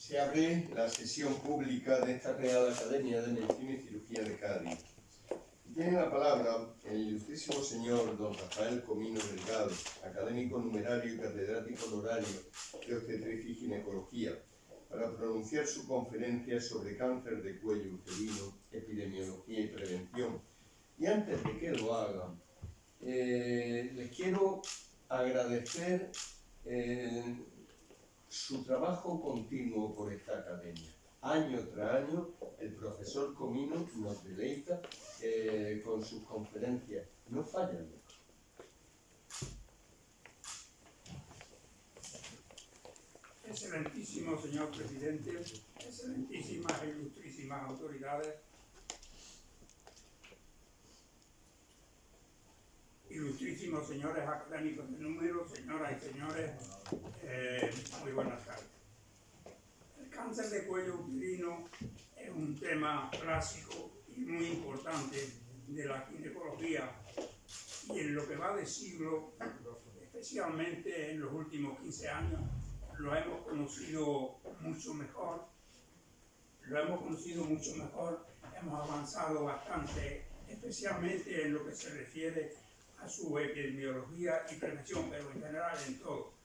Se abre la sesión pública de esta Real Academia de Medicina y Cirugía de Cádiz. Tiene la palabra el ilustrísimo señor don Rafael Comino Delgado, académico numerario y catedrático honorario de obstetricia y ginecología, para pronunciar su conferencia sobre cáncer de cuello uterino, epidemiología y prevención. Y antes de que lo haga, les quiero agradecer su trabajo continuo por esta academia. Año tras año, el profesor Comino nos deleita con sus conferencias. No fallan. Excelentísimo señor presidente, excelentísimas e ilustrísimas autoridades, ilustrísimos señores académicos de número, señoras y señores, muy buenas tardes. El cáncer de cuello uterino es un tema clásico y muy importante de la ginecología, y en lo que va de siglo, especialmente en los últimos 15 años, lo hemos conocido mucho mejor, hemos avanzado bastante, especialmente en lo que se refiere a su epidemiología y prevención, pero en general en todo.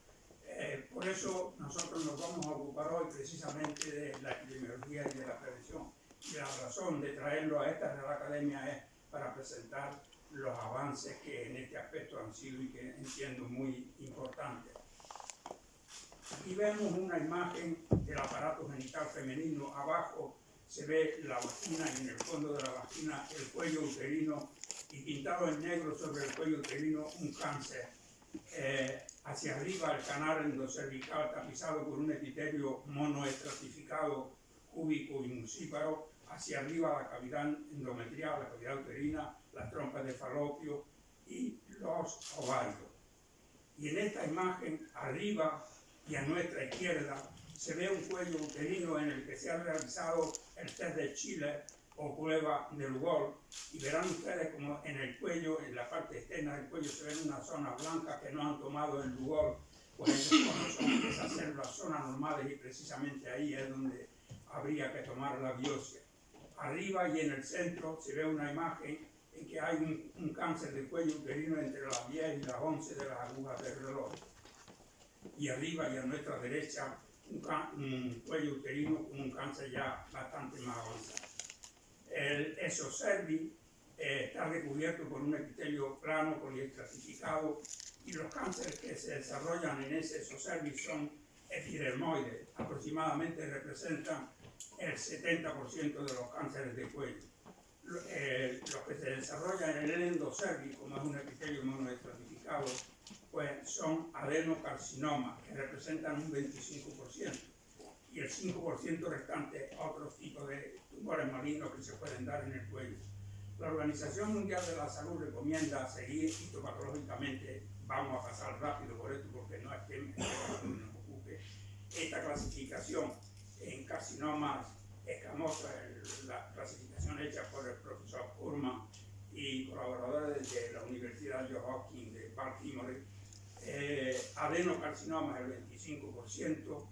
Por eso nosotros nos vamos a ocupar hoy precisamente de la epidemiología y de la prevención. Y la razón de traerlo a esta Real Academia es para presentar los avances que en este aspecto han sido y que entiendo muy importantes. Aquí vemos una imagen del aparato genital femenino. Abajo se ve la vagina y en el fondo de la vagina el cuello uterino, y pintado en negro sobre el cuello uterino un cáncer. Hacia arriba el canal endocervical tapizado por un epitelio monoestratificado, cúbico y mucíparo. Hacia arriba la cavidad endometrial, la cavidad uterina, las trompas de falopio y los ovarios. Y en esta imagen, arriba y a nuestra izquierda, se ve un cuello uterino en el que se ha realizado el test de Chile o prueba de Lugol, y verán ustedes como en el cuello, en la parte externa del cuello, se ven unas zonas blancas que no han tomado el Lugol, pues esas células son anormales y precisamente ahí es donde habría que tomar la biopsia. Arriba y en el centro se ve una imagen en que hay un cáncer de cuello uterino entre las 10 y las 11 de las agujas del reloj. Y arriba y a nuestra derecha un cuello uterino con un cáncer ya bastante más avanzado. El exocervix está recubierto por un epitelio plano poliestratificado, y los cánceres que se desarrollan en ese exocervix son epidermoides. Aproximadamente representan el 70% de los cánceres de cuello. Los que se desarrollan en el endocervix, como es un epitelio monoestratificado, pues son adenocarcinomas, que representan un 25%, y el 5% restante otros tipos de tumores malignos que se pueden dar en el cuello. La Organización Mundial de la Salud recomienda seguir histopatológicamente, vamos a pasar rápido por esto porque no es que nos ocupe, esta clasificación en carcinomas escamosos, la clasificación hecha por el profesor Kurman y colaboradores de la Universidad Johns Hopkins de Baltimore. Adenocarcinomas el 25%,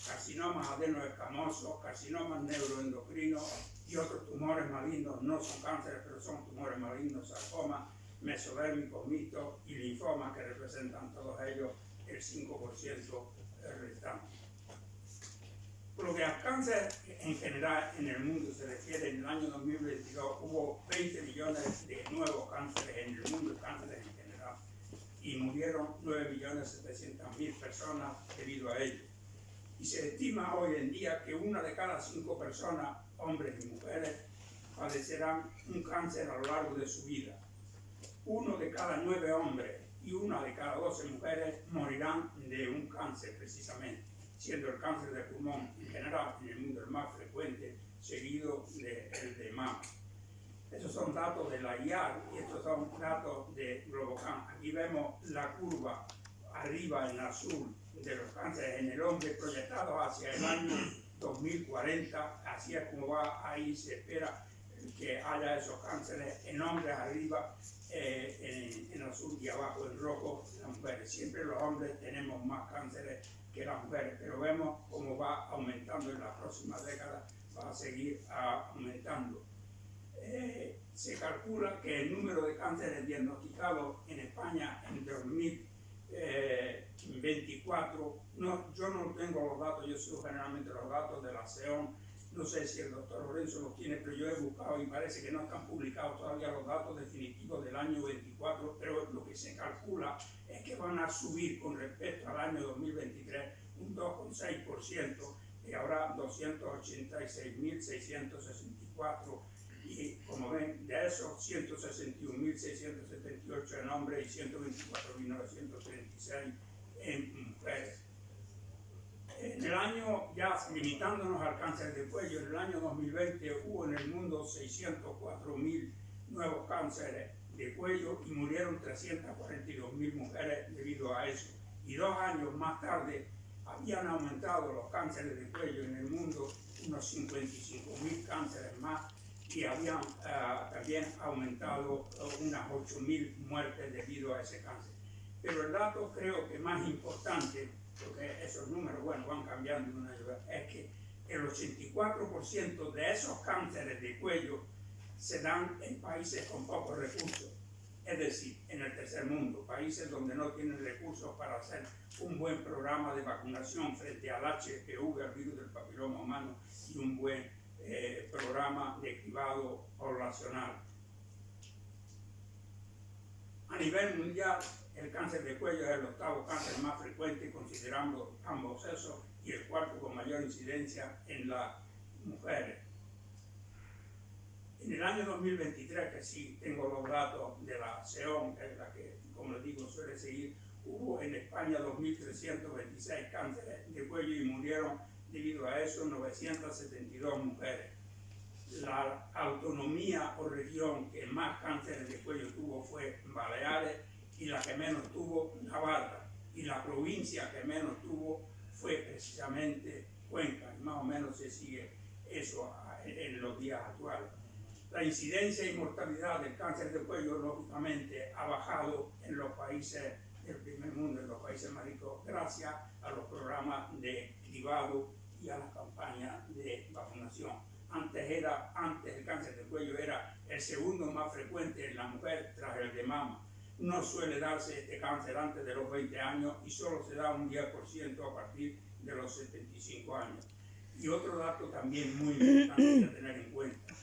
carcinomas adenoescamosos, carcinomas neuroendocrinos y otros tumores malignos, no son cánceres pero son tumores malignos, sarcomas, mesodérmicos mixtos y linfomas, que representan todos ellos el 5% restante. Por lo que al cáncer en general en el mundo se refiere, en el año 2022 hubo 20 millones de nuevos cánceres en el mundo, cánceres en general, y murieron 9.700.000 personas debido a ello. Y se estima hoy en día que 1 de cada 5 personas, hombres y mujeres, padecerán un cáncer a lo largo de su vida. 1 de cada 9 hombres y 1 de cada 12 mujeres morirán de un cáncer precisamente, siendo el cáncer de pulmón en general en el mundo el más frecuente, seguido del de mama. Estos son datos de la IAR y estos son datos de Globocan. Aquí vemos la curva arriba en azul de los cánceres en el hombre proyectados hacia el año 2040. Así es como va, ahí se espera que haya esos cánceres en hombres arriba, en azul, y abajo en rojo las mujeres. Siempre los hombres tenemos más cánceres que las mujeres, pero vemos cómo va aumentando en la próxima década, va a seguir aumentando. Se calcula que el número de cánceres diagnosticados en España en 2024, yo no tengo los datos, yo sigo generalmente los datos de la SEON, no sé si el doctor Lorenzo los tiene, pero yo he buscado y parece que no están publicados todavía los datos definitivos del año 24, pero lo que se calcula es que van a subir con respecto al año 2023 un 2,6%, y habrá 286.664, y como ven, de esos 161.678 en hombres y 124.936 en mujeres. En el año, ya limitándonos al cáncer de cuello, en el año 2020 hubo en el mundo 604.000 nuevos cánceres de cuello y murieron 342.000 mujeres debido a eso. Y 2 años más tarde habían aumentado los cánceres de cuello en el mundo unos 55.000 cánceres más y habían también aumentado unas 8.000 muertes debido a ese cáncer. Pero el dato creo que más importante, porque esos números van cambiando de una ayuda, es que el 84% de esos cánceres de cuello se dan en países con pocos recursos, es decir, en el tercer mundo, países donde no tienen recursos para hacer un buen programa de vacunación frente al HPV, el virus del papiloma humano, y un buen programa de cribado poblacional. A nivel mundial, el cáncer de cuello es el 8º cáncer más frecuente considerando ambos sexos y el 4º con mayor incidencia en las mujeres. En el año 2023, que sí tengo los datos de la SEON, que es la que, como les digo, suele seguir, hubo en España 2.326 cánceres de cuello y murieron debido a eso 972 mujeres. La autonomía o región que más cánceres de cuello tuvo fue Baleares y la que menos tuvo Navarra, y la provincia que menos tuvo fue precisamente Cuenca, y más o menos se sigue eso en los días actuales. La incidencia y mortalidad del cáncer de cuello lógicamente ha bajado en los países del primer mundo, en los países más ricos, gracias a los programas de cribado y a las campañas de vacunación. Antes el cáncer de cuello era el segundo más frecuente en la mujer tras el de mama. No suele darse este cáncer antes de los 20 años y solo se da un 10% a partir de los 75 años. Y otro dato también muy importante a tener en cuenta: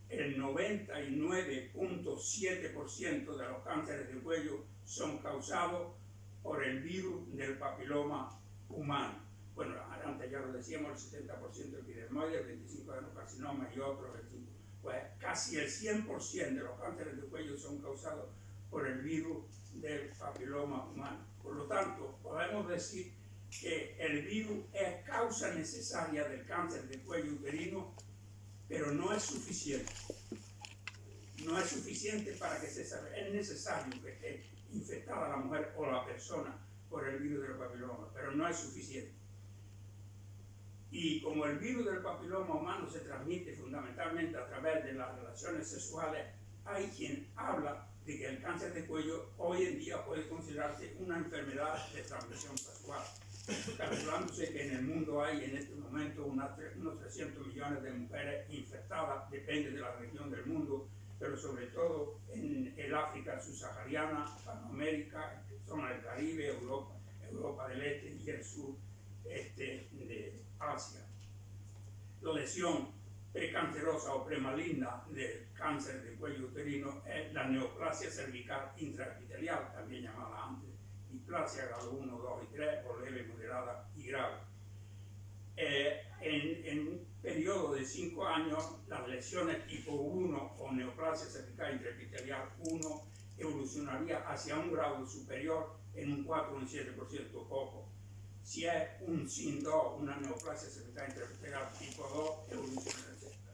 el 99,7% de los cánceres de cuello son causados por el virus del papiloma humano. Bueno, antes ya lo decíamos, el 70% epidermoide, el 25% de adenocarcinoma y otros. Pues casi el 100% de los cánceres de cuello son causados por el virus del papiloma humano. Por lo tanto, podemos decir que el virus es causa necesaria del cáncer de cuello uterino, pero no es suficiente. No es suficiente para que se salve. Es necesario que esté infectada la mujer o la persona por el virus del papiloma, pero no es suficiente. Y como el virus del papiloma humano se transmite fundamentalmente a través de las relaciones sexuales, hay quien habla de que el cáncer de cuello hoy en día puede considerarse una enfermedad de transmisión sexual, calculándose que en el mundo hay en este momento unos 300 millones de mujeres infectadas, depende de la región del mundo, pero sobre todo en el África subsahariana, Panamérica, zona del Caribe, Europa del Este y el sur de Asia. La lesión precancerosa o premaligna del cáncer de cuello uterino es la neoplasia cervical intraepitelial, también llamada antes displasia grado 1, 2 y 3, o leve, moderada y grave. En un periodo de 5 años, las lesiones tipo 1 o neoplasia cervical intraepitelial 1 evolucionaría hacia un grado superior en un 4 o un 7%, poco. Si es un SIN2, una neoplasia cervical intraepitelial tipo 2,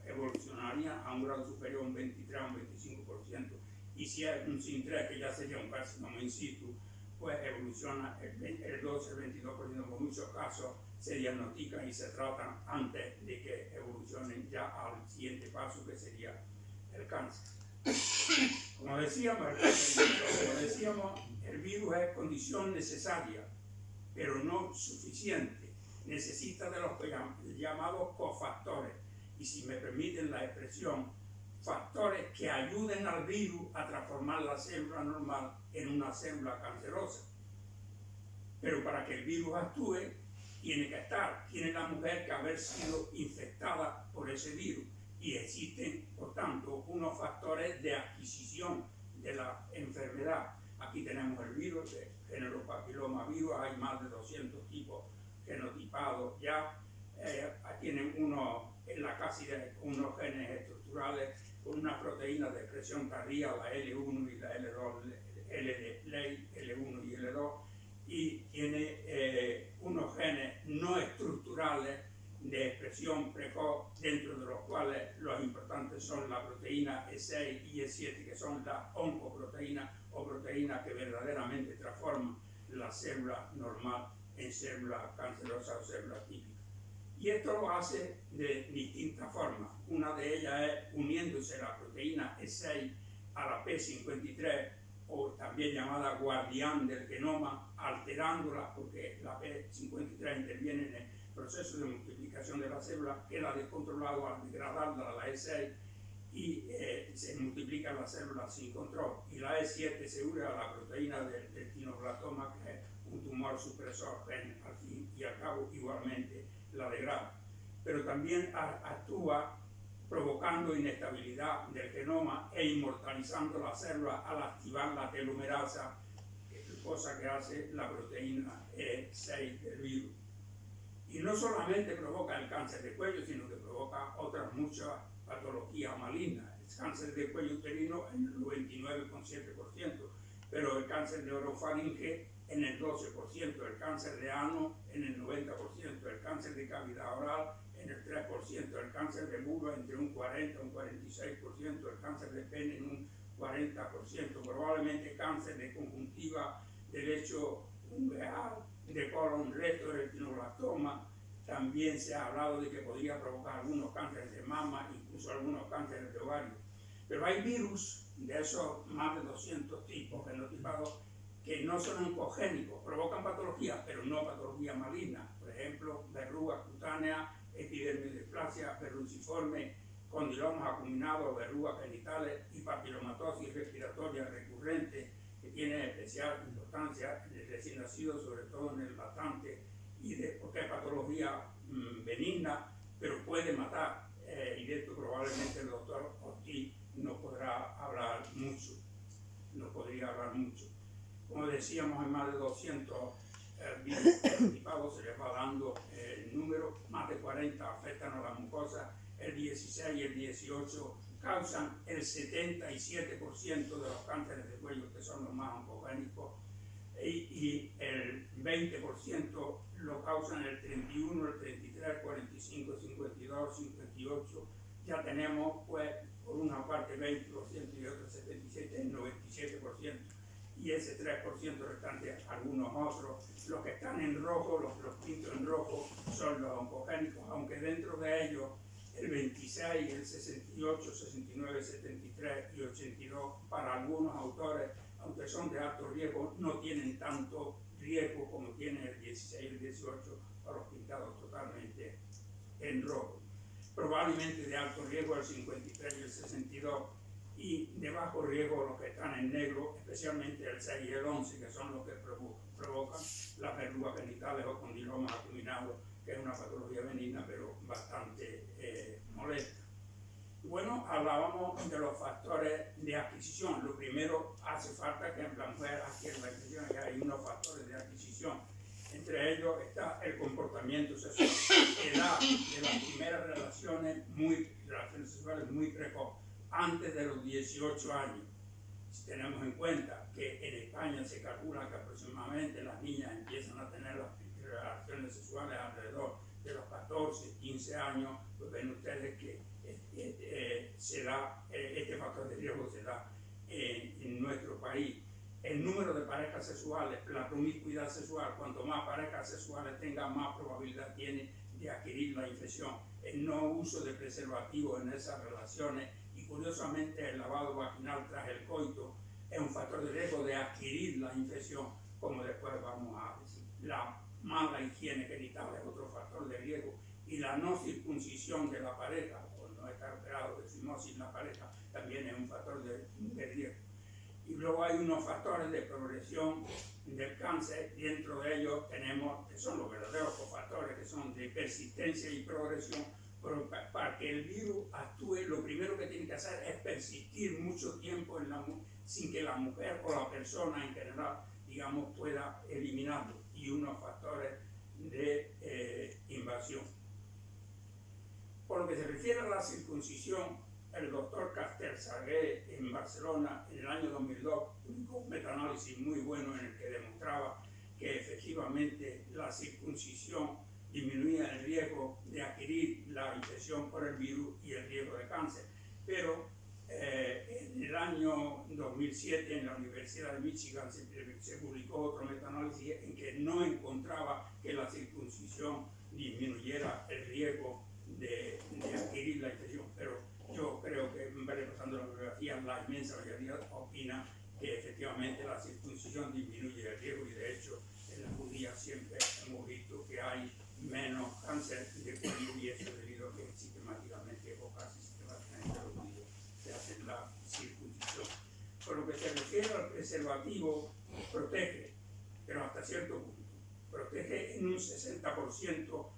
evolucionaría a un grado superior a un 23 a un 25%. Y si es un SIN3, que ya sería un carcinoma in situ, pues evoluciona el 12, el 22%. En muchos casos se diagnostican y se tratan antes de que evolucionen ya al siguiente paso, que sería el cáncer. Como decíamos, el virus es condición necesaria, pero no suficiente. Necesita de los llamados cofactores, y si me permiten la expresión, factores que ayuden al virus a transformar la célula normal en una célula cancerosa. Pero para que el virus actúe, tiene la mujer que haber sido infectada por ese virus, y existen, por tanto, unos factores de adquisición de la enfermedad. Aquí tenemos el virus de género papilomavirus, hay más de 200 tipos genotipados ya. Tienen en la caside unos genes estructurales con unas proteínas de expresión tardía, la L1 y la L2, L1 y L2, y tiene unos genes no estructurales de expresión precoz, dentro de los cuales los importantes son la proteína E6 y E7, que son las oncoproteínas o proteínas que verdaderamente transforman la célula normal en célula cancerosa o célula típica. Y esto lo hace de distintas formas. Una de ellas es uniéndose la proteína E6 a la P53, o también llamada guardián del genoma, alterándola, porque la P53 interviene en el proceso de multiplicación de la célula, queda descontrolado al degradarla a la E6 y se multiplican las células sin control. Y la E7 se une a la proteína del tinoblastoma, que es un tumor supresor, al fin y al cabo igualmente la degrada. Pero también actúa provocando inestabilidad del genoma e inmortalizando la célula al activar la telomerasa, cosa que hace la proteína E6 del virus. Y no solamente provoca el cáncer de cuello, sino que provoca otras muchas patologías malignas. El cáncer de cuello uterino en el 99,7%, pero el cáncer de orofaringe en el 12%, el cáncer de ano en el 90%, el cáncer de cavidad oral en el 3%, el cáncer de vulva entre un 40 y un 46%, el cáncer de pene en un 40%, probablemente cáncer de conjuntiva del lecho uveal, de colon, recto, del tinoblastoma. También se ha hablado de que podría provocar algunos cánceres de mama, incluso algunos cánceres de ovario. Pero hay virus de esos más de 200 tipos genotipados que no son oncogénicos, provocan patologías, pero no patologías malignas. Por ejemplo, verrugas cutáneas, epidermidisplasia verruciforme, condilomas acuminados, verrugas genitales y papilomatosis respiratoria recurrente, que tiene especial importancia en el recién nacido, sobre todo en el lactante, porque es patología benigna, pero puede matar. Y de esto probablemente el doctor Ortiz no podría hablar mucho. Como decíamos, en más de 200 virus genotipados se les va dando el número, más de 40 afectan a la mucosa, el 16 y el 18 causan el 77% de los cánceres de cuello, que son los más oncogénicos, y el 20% lo causan el 31, el 33, 45, 52, 58. Ya tenemos, pues, por una parte 20% y otra 77%, el 97%. Y ese 3% restante, algunos otros. Los que están en rojo, los pintos en rojo, son los oncogénicos, aunque dentro de ellos el 26, el 68, 69, 73 y 82, para algunos autores, aunque son de alto riesgo, no tienen tanto riesgo como tienen el 16 y el 18, para los pintados totalmente en rojo. Probablemente de alto riesgo el 53 y el 62, y de bajo riesgo los que están en negro, especialmente el 6 y el 11, que son los que provocan las verrugas genitales o condilomas acuminados, que es una patología benigna pero bastante molesta. Bueno, hablábamos de los factores de adquisición. Lo primero, hace falta que la mujer adquiera la adquisición, y hay unos factores de adquisición. Entre ellos está el comportamiento sexual, edad de las primeras relaciones sexuales muy precoz, antes de los 18 años. Si tenemos en cuenta que en España se calcula que aproximadamente las niñas empiezan a tener las relaciones sexuales alrededor de los 14, 15 años, pues ven ustedes que se da, este factor de riesgo se da en nuestro país. El número de parejas sexuales, la promiscuidad sexual, cuanto más parejas sexuales tenga, más probabilidad tiene de adquirir la infección. El no uso de preservativos en esas relaciones, y curiosamente el lavado vaginal tras el coito, es un factor de riesgo de adquirir la infección, como después vamos a decir. La mala higiene genital es otro factor de riesgo, y la no circuncisión de la pareja, o no estar operado de fimosis la pareja, también es un factor de riesgo. Y luego hay unos factores de progresión del cáncer, dentro de ellos tenemos, que son los verdaderos cofactores, que son de persistencia y progresión. Pero para que el virus actúe, lo primero que tiene que hacer es persistir mucho tiempo sin que la mujer o la persona en general, digamos, pueda eliminarlo, y unos factores de invasión. Por lo que se refiere a la circuncisión, el doctor Castellsagué en Barcelona en el año 2002 publicó un metaanálisis muy bueno en el que demostraba que efectivamente la circuncisión disminuía el riesgo de adquirir la infección por el virus y el riesgo de cáncer. Pero en el año 2007 en la Universidad de Michigan se publicó otro metaanálisis en que no encontraba que la circuncisión disminuyera el riesgo de adquirir la infección. Pero yo creo que, repasando la bibliografía, la inmensa mayoría opina que efectivamente la circuncisión disminuye el riesgo, y de hecho en las judías siempre hemos visto que hay menos cáncer de cuello, y eso debido a que sistemáticamente o casi sistemáticamente los judíos se hacen la circuncisión. Por lo que se refiere al preservativo, protege, pero hasta cierto punto. Protege en un 60%,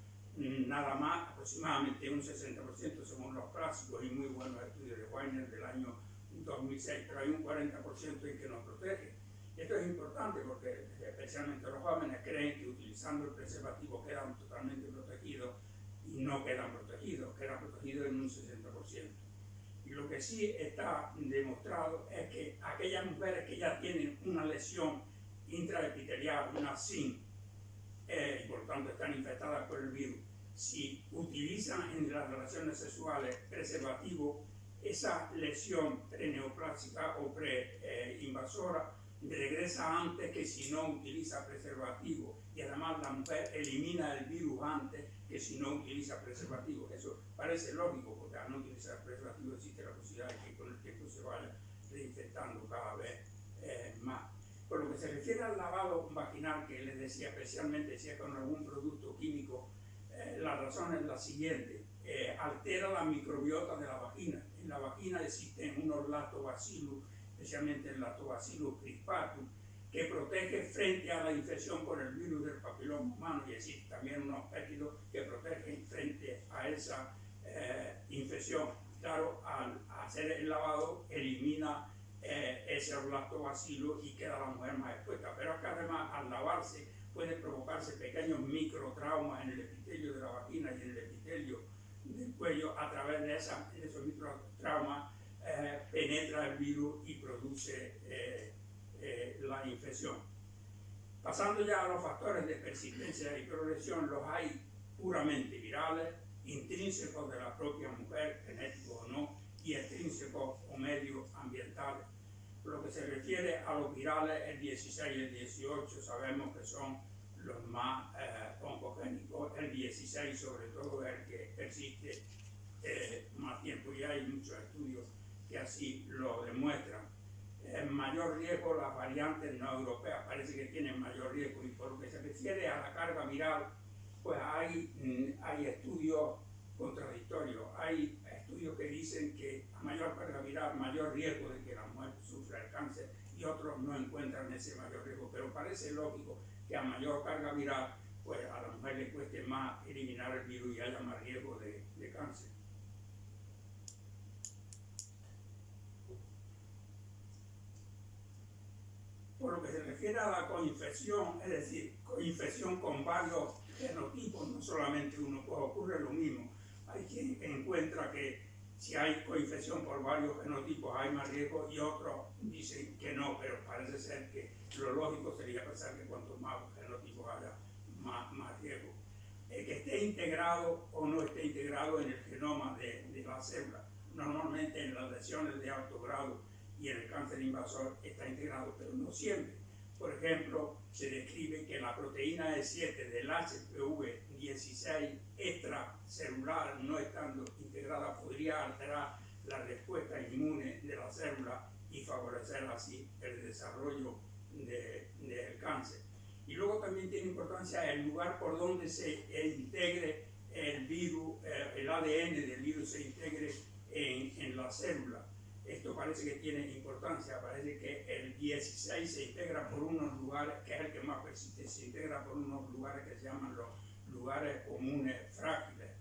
nada más, aproximadamente un 60% según los clásicos y muy buenos estudios de Weiner del año 2006, pero hay un 40% en que no protege. Esto es importante porque especialmente los jóvenes creen que utilizando el preservativo quedan totalmente protegidos, y no quedan protegidos en un 60%. Y lo que sí está demostrado es que aquellas mujeres que ya tienen una lesión intraepitelial, una SIN, y por tanto están infectadas por el virus, si utilizan en las relaciones sexuales preservativo, esa lesión preneoplásica o preinvasora regresa antes que si no utiliza preservativo, y además la mujer elimina el virus antes que si no utiliza preservativo. Eso parece lógico, porque al no utilizar preservativo existe la posibilidad de que con el tiempo se vaya reinfectando cada vez más. Por lo que se refiere al lavado vaginal, que les decía, especialmente si es con algún producto químico, la razón es la siguiente: altera la microbiota de la vagina. En la vagina existen unos lactobacillus, especialmente el lactobacillus crispatus, que protege frente a la infección por el virus del papiloma humano, y existen también unos péptidos que protegen frente a esa infección. Claro, al hacer el lavado elimina ese lactobacillus y queda la mujer más expuesta, pero acá además al lavarse pueden provocarse pequeños microtraumas en el epitelio de la vagina y en el epitelio del cuello. A través de esos microtraumas penetra el virus y produce la infección. Pasando ya a los factores de persistencia y progresión, los hay puramente virales, intrínsecos de la propia mujer, genéticos o no, y extrínsecos o medioambientales. Por lo que se refiere a los virales, el 16 y el 18 sabemos que son los más oncogénicos. El 16 sobre todo es el que persiste más tiempo, y hay muchos estudios que así lo demuestran. En mayor riesgo las variantes no europeas parece que tienen mayor riesgo, y por lo que se refiere a la carga viral, pues hay estudios contradictorios. Hay estudios que dicen que a mayor carga viral, mayor riesgo de que la mujer sufra el cáncer, y otros no encuentran ese mayor riesgo. Pero parece lógico que a mayor carga viral, pues a la mujer le cueste más eliminar el virus y haya más riesgo de cáncer. Por lo que se refiere a la coinfección, es decir, coinfección con varios genotipos, no solamente uno, pues ocurre lo mismo. Hay quien encuentra que si hay coinfección por varios genotipos hay más riesgo, y otros dicen que no, pero parece ser que lo lógico sería pensar que cuanto más genotipos haya, más riesgo. Que esté integrado o no esté integrado en el genoma de la célula. Normalmente en las lesiones de alto grado y en el cáncer invasor está integrado, pero no siempre. Por ejemplo, se describe que la proteína E7 del HPV16 extracelular, no estando integrada, podría alterar la respuesta inmune de la célula y favorecer así el desarrollo del cáncer. Y luego también tiene importancia el lugar por donde se integre el virus, el ADN del virus se integre en la célula. Esto parece que tiene importancia, parece que el 16 se integra por unos lugares, que es el que más persiste, se integra por unos lugares que se llaman los lugares comunes frágiles.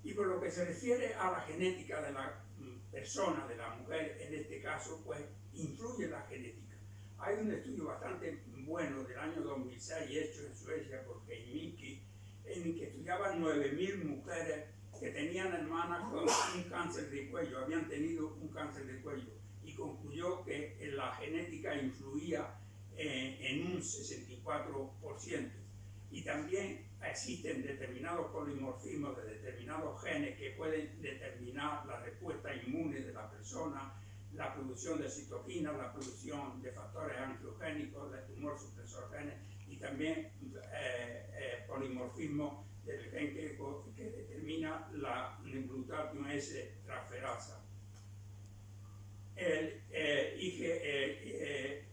Y por lo que se refiere a la genética de la persona, de la mujer, en este caso, pues influye la genética. Hay un estudio bastante bueno del año 2006 hecho en Suecia por Heiminki, en que estudiaban 9.000 mujeres que tenían hermanas con un cáncer de cuello, habían tenido un cáncer de cuello, y concluyó que la genética influía en un 64%. Y también existen determinados polimorfismos de determinados genes que pueden determinar la respuesta inmune de la persona, la producción de citoquinas, la producción de factores angiogénicos, del tumor supresor genes, y también polimorfismo del gen que determina la glutatión S transferasa. El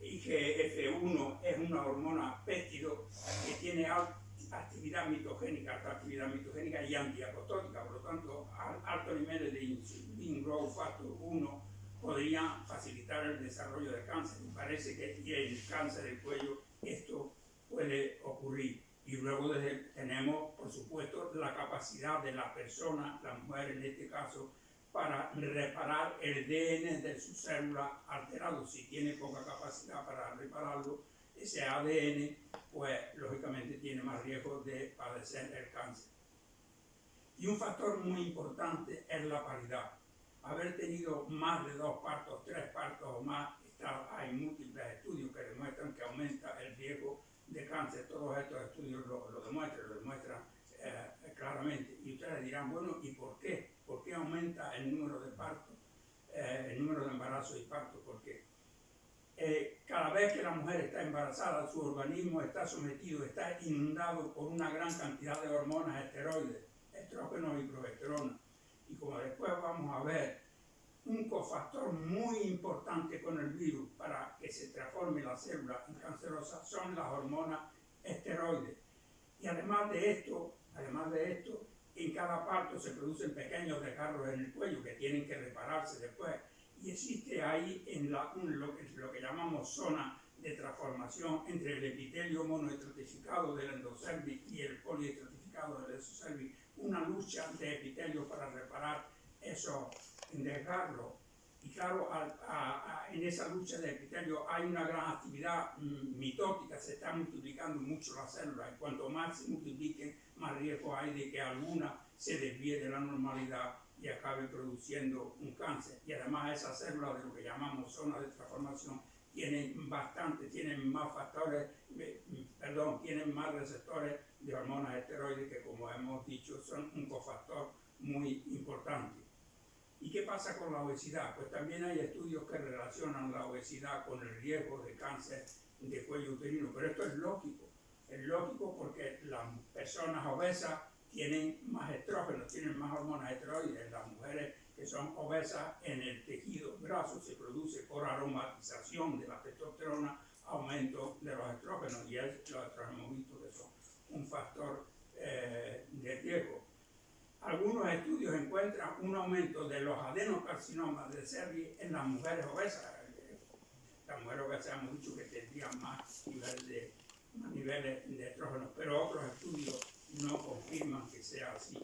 IGF-1 es una hormona péptido que tiene alta actividad mitogénica y antiapoptótica, por lo tanto, altos niveles de insulin growth factor 1 podrían facilitar el desarrollo de cáncer. Y parece que en el cáncer del cuello esto puede ocurrir. Y luego tenemos, por supuesto, la capacidad de la persona, la mujer en este caso, para reparar el ADN de su célula alterado. Si tiene poca capacidad para repararlo, ese ADN, pues lógicamente tiene más riesgo de padecer el cáncer. Y un factor muy importante es la paridad. Haber tenido más de 2 partos, 3 partos o más, hay múltiples estudios que demuestran que aumenta el riesgo de cáncer. Todos estos estudios lo demuestran claramente. Y ustedes dirán, bueno, ¿y por qué? ¿Por qué aumenta el número de partos, el número de embarazos y partos? Porque cada vez que la mujer está embarazada, su organismo está sometido, está inundado por una gran cantidad de hormonas esteroides, estrógenos y progesterona. Y como después vamos a ver, un cofactor muy importante con el virus para que se transforme la célula en cancerosa son las hormonas esteroides. Y además de esto, en cada parto se producen pequeños desgarros en el cuello que tienen que repararse después. Y existe ahí lo que llamamos zona de transformación entre el epitelio monoestratificado del endocervix y el poliestratificado del exocervix, una lucha de epitelio para reparar esos desgarros. Y claro, en esa lucha de epitelio hay una gran actividad mitótica, se está multiplicando mucho las células, y cuanto más se multipliquen, más riesgo hay de que alguna se desvíe de la normalidad y acabe produciendo un cáncer. Y además esas células de lo que llamamos zonas de transformación tienen más factores, tienen más receptores de hormonas esteroides que, como hemos dicho, son un cofactor muy importante. ¿Y qué pasa con la obesidad? Pues también hay estudios que relacionan la obesidad con el riesgo de cáncer de cuello uterino, pero esto es lógico porque las personas obesas tienen más estrógenos, tienen más hormonas esteroides. Las mujeres que son obesas, en el tejido graso se produce por aromatización de la testosterona aumento de los estrógenos, y los estrógenos hemos visto que son un factor de riesgo. Algunos estudios encuentran un aumento de los adenocarcinomas de cervix en las mujeres obesas. Las mujeres obesas hemos dicho que tendrían más niveles de estrógenos, pero otros estudios no confirman que sea así.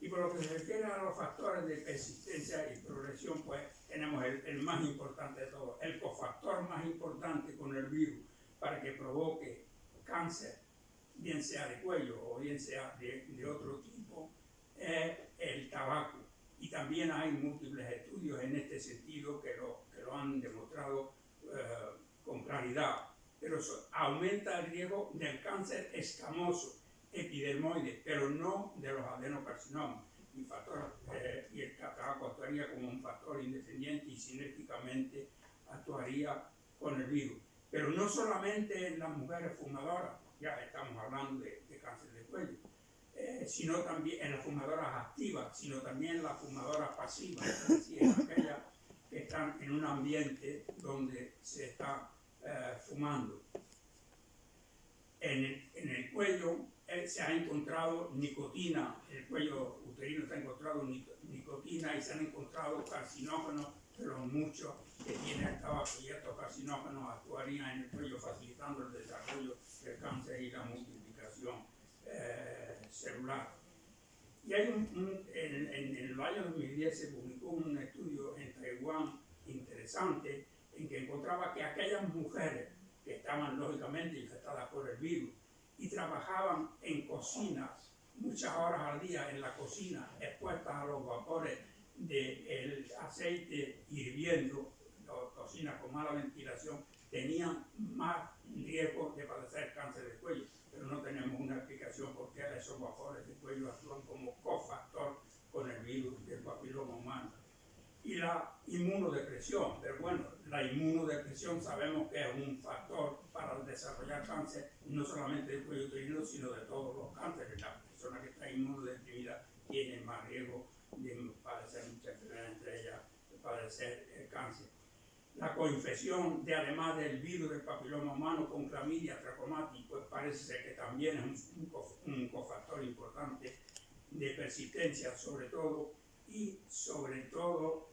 Y por lo que se refiere a los factores de persistencia y progresión, pues tenemos el más importante de todos, el cofactor más importante con el virus para que provoque cáncer, bien sea de cuello o bien sea de otro tipo, es el tabaco. Y también hay múltiples estudios en este sentido que lo han demostrado con claridad. Pero aumenta el riesgo del cáncer escamoso, epidermoide, pero no de los adenocarcinomas. Y el tabaco actuaría como un factor independiente y sinérgicamente actuaría con el virus. Pero no solamente en las mujeres fumadoras, ya estamos hablando de cáncer de cuello, sino también en las fumadoras activas, sino también en las fumadoras pasivas, es decir, en aquellas que están en un ambiente donde se está fumando. En el cuello se ha encontrado nicotina, el cuello uterino se ha encontrado nicotina y se han encontrado carcinógenos, pero muchos que tienen el tabaco y estos carcinógenos actuarían en el cuello facilitando el desarrollo del cáncer y la multiplicación celular. Y hay en el año 2010 se publicó un estudio en Taiwán interesante en que encontraba que aquellas mujeres que estaban lógicamente infectadas por el virus y trabajaban en cocinas muchas horas al día en la cocina expuestas a los vapores del aceite hirviendo, cocinas con mala ventilación, tenían más riesgo de padecer cáncer de cuello, pero no tenemos una explicación por qué esos vapores de cuello actúan como cofactor con el virus del papiloma humano. Y la inmunodepresión, pero bueno, la inmunodepresión sabemos que es un factor para desarrollar cáncer, no solamente del cuello uterino, sino de todos los cánceres. La persona que está inmunodeprimida tiene más riesgo de padecer muchas enfermedades, entre ellas de padecer el cáncer. La coinfección, además del virus del papiloma humano con clamidia trachomatis, pues parece ser que también es un cofactor importante de persistencia, sobre todo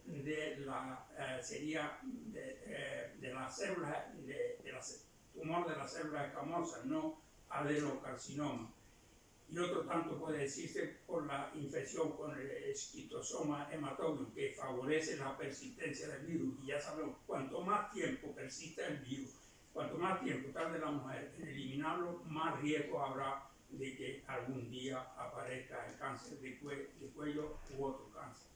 de la las células tumor de las células escamosas, no adenocarcinoma. Y otro tanto puede decirse por la infección con el esquitosoma hematobium, que favorece la persistencia del virus. Y ya sabemos, cuanto más tiempo persiste el virus, cuanto más tiempo tarde la mujer en eliminarlo, más riesgo habrá de que algún día aparezca el cáncer de cuello u otro cáncer.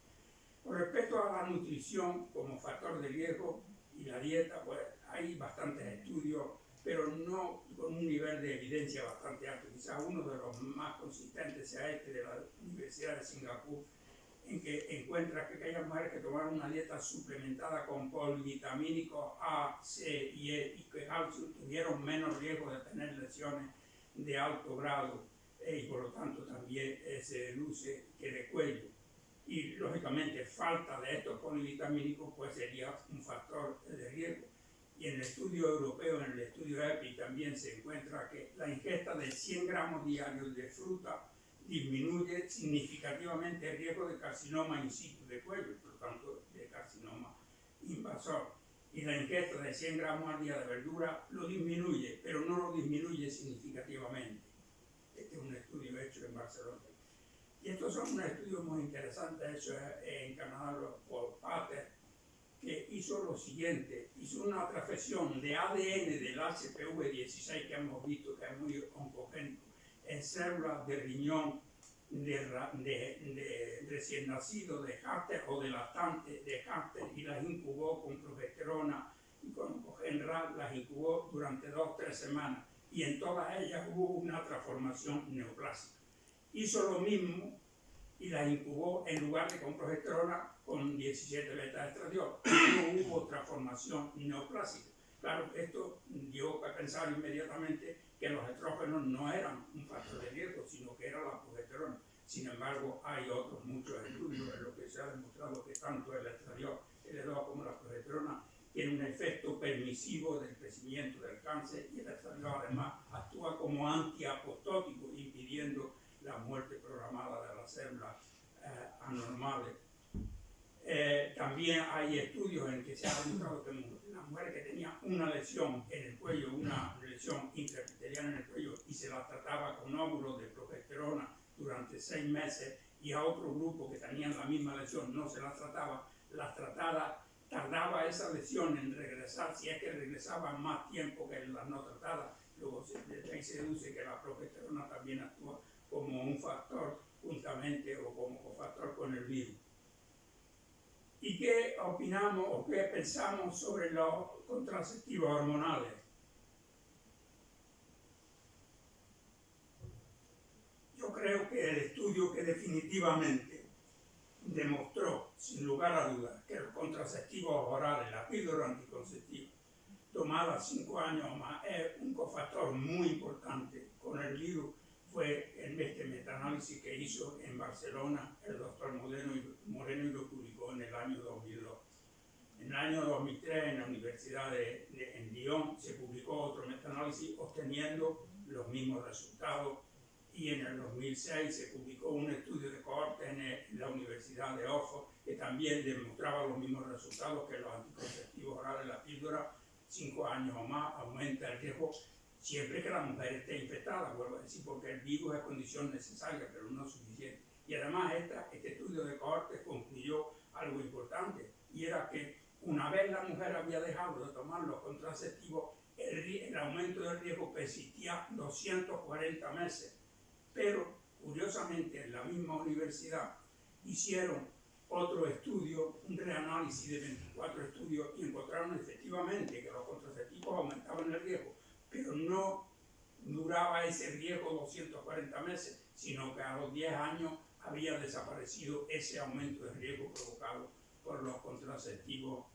Con respecto a la nutrición como factor de riesgo y la dieta, pues hay bastantes estudios, pero no con un nivel de evidencia bastante alto. Quizás uno de los más consistentes sea este de la Universidad de Singapur, en que encuentra que aquellas mujeres que tomaron una dieta suplementada con polivitamínicos A, C y E y calcio tuvieron menos riesgo de tener lesiones de alto grado y por lo tanto también se deduce que de cuello. Y lógicamente falta de estos polivitamínicos pues sería un factor de riesgo. Y en el estudio europeo, en el estudio EPI, también se encuentra que la ingesta de 100 gramos diarios de fruta disminuye significativamente el riesgo de carcinoma in situ de cuello, por lo tanto de carcinoma invasor. Y la ingesta de 100 gramos al día de verdura lo disminuye, pero no lo disminuye significativamente. Este es un estudio hecho en Barcelona. Y estos son unos estudios muy interesantes hechos en Canadá por Pater, que hizo lo siguiente: hizo una transfección de ADN del HPV16 que hemos visto que es muy oncogénico en células de riñón de recién nacido, de hámster o de lactante de hámster, y las incubó con progesterona y con oncogen RAS, las incubó durante 2 o 3 semanas y en todas ellas hubo una transformación neoplásica. Hizo lo mismo y las incubó en lugar de con progesterona con 17 beta-estradiol. No hubo transformación neoplásica. Claro, esto dio a pensar inmediatamente que los estrógenos no eran un factor de riesgo, sino que era la progesterona. Sin embargo, hay otros muchos estudios en los que se ha demostrado que tanto el estradiol elevado como la progesterona tienen un efecto permisivo del crecimiento del cáncer, y el estradiol además actúa como antiapoptótico, impidiendo la muerte programada de las células anormales. También hay estudios en que se ha demostrado que las mujeres que tenían una lesión en el cuello, una lesión intraepitelial en el cuello, y se las trataba con óvulos de progesterona durante 6 meses, y a otro grupo que tenían la misma lesión no se las trataba, tardaba esa lesión en regresar, si es que regresaban más tiempo que las no tratadas. Luego de ahí se deduce que la progesterona también actúa como un factor juntamente o como cofactor con el virus. ¿Y qué opinamos o qué pensamos sobre los contraceptivos hormonales? Yo creo que el estudio que definitivamente demostró, sin lugar a dudas, que los contraceptivos orales, la píldora anticonceptiva, tomada 5 años o más, es un cofactor muy importante con el virus, fue en este metaanálisis que hizo en Barcelona el doctor Moreno y lo publicó en el año 2002. En el año 2003, en la Universidad en Lyon, se publicó otro metaanálisis obteniendo los mismos resultados, y en el 2006 se publicó un estudio de cohorte en la Universidad de Oxford que también demostraba los mismos resultados, que los anticonceptivos orales, la píldora, 5 años o más, aumenta el riesgo siempre que la mujer esté infectada, vuelvo a decir, porque el virus es condición necesaria, pero no suficiente. Y además este estudio de cohorte concluyó algo importante, y era que una vez la mujer había dejado de tomar los contraceptivos, el aumento del riesgo persistía 240 meses. Pero, curiosamente, en la misma universidad hicieron otro estudio, un reanálisis de 24 estudios, y encontraron efectivamente que los contraceptivos aumentaban el riesgo, pero no duraba ese riesgo 240 meses, sino que a los 10 años había desaparecido ese aumento de riesgo provocado por los contraceptivos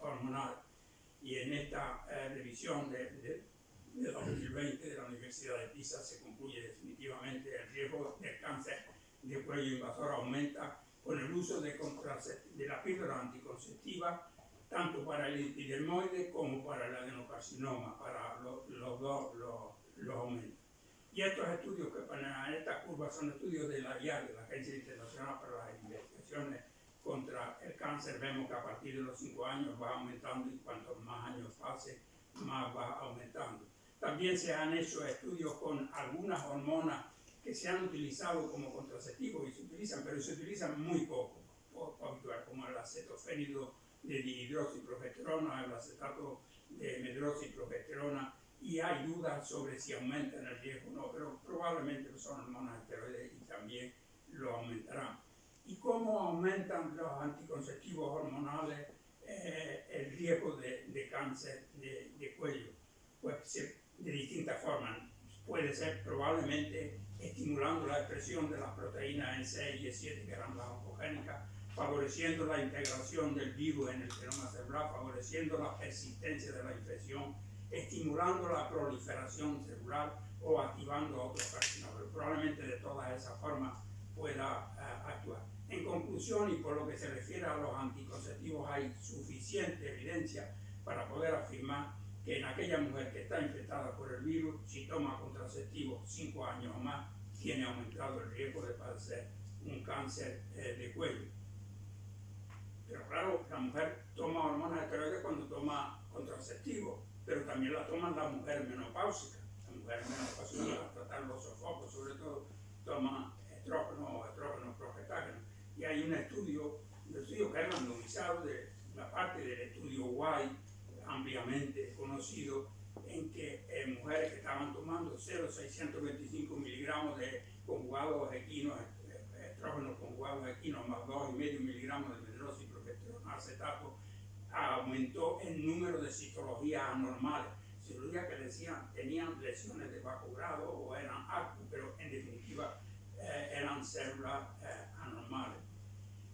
hormonales. Y en esta revisión de 2020 de la Universidad de Pisa se concluye definitivamente el riesgo del cáncer de cuello invasor aumenta con el uso de la píldora anticonceptiva, tanto para el epidermoide como para el adenocarcinoma, para los dos los aumentos. Y estos estudios que ponen en esta curva son estudios de la IARC, la Agencia Internacional para las Investigaciones contra el Cáncer. Vemos que a partir de los 5 años va aumentando, y cuantos más años pase, más va aumentando. También se han hecho estudios con algunas hormonas que se han utilizado como contraceptivos, y se utilizan, pero se utilizan muy poco, como el acetofénido de dihidroxiprogesterona, el acetato de medroxiprogesterona, y hay dudas sobre si aumentan el riesgo o no, pero probablemente son hormonas esteroides y también lo aumentarán. ¿Y cómo aumentan los anticonceptivos hormonales el riesgo de cáncer de cuello? Pues de distintas formas. Puede ser probablemente estimulando la expresión de las proteínas E6 y E7, que eran las oncogénicas, favoreciendo la integración del virus en el genoma celular, favoreciendo la persistencia de la infección, estimulando la proliferación celular o activando otros carcinógenos. Probablemente de todas esas formas pueda actuar. En conclusión, y por lo que se refiere a los anticonceptivos, hay suficiente evidencia para poder afirmar que en aquella mujer que está infectada por el virus, si toma contraceptivos 5 años o más, tiene aumentado el riesgo de padecer un cáncer de cuello. Pero claro, la mujer toma hormonas esteroides cuando toma contraceptivos, pero también la toman la mujer menopáusica. La mujer menopáusica, para tratar los sofocos, sobre todo, toma estrógeno, progestágeno. Y hay un estudio que es randomizado, de la parte del estudio White, ampliamente conocido, en que mujeres que estaban tomando 0,625 miligramos de conjugados equinos, estrógenos conjugados equinos, más 2,5 miligramos de medroxiprogesterona acetato, aumentó el número de citologías anormales, cirugías que decían tenían lesiones de bajo grado o eran ACU, pero en definitiva eran células anormales.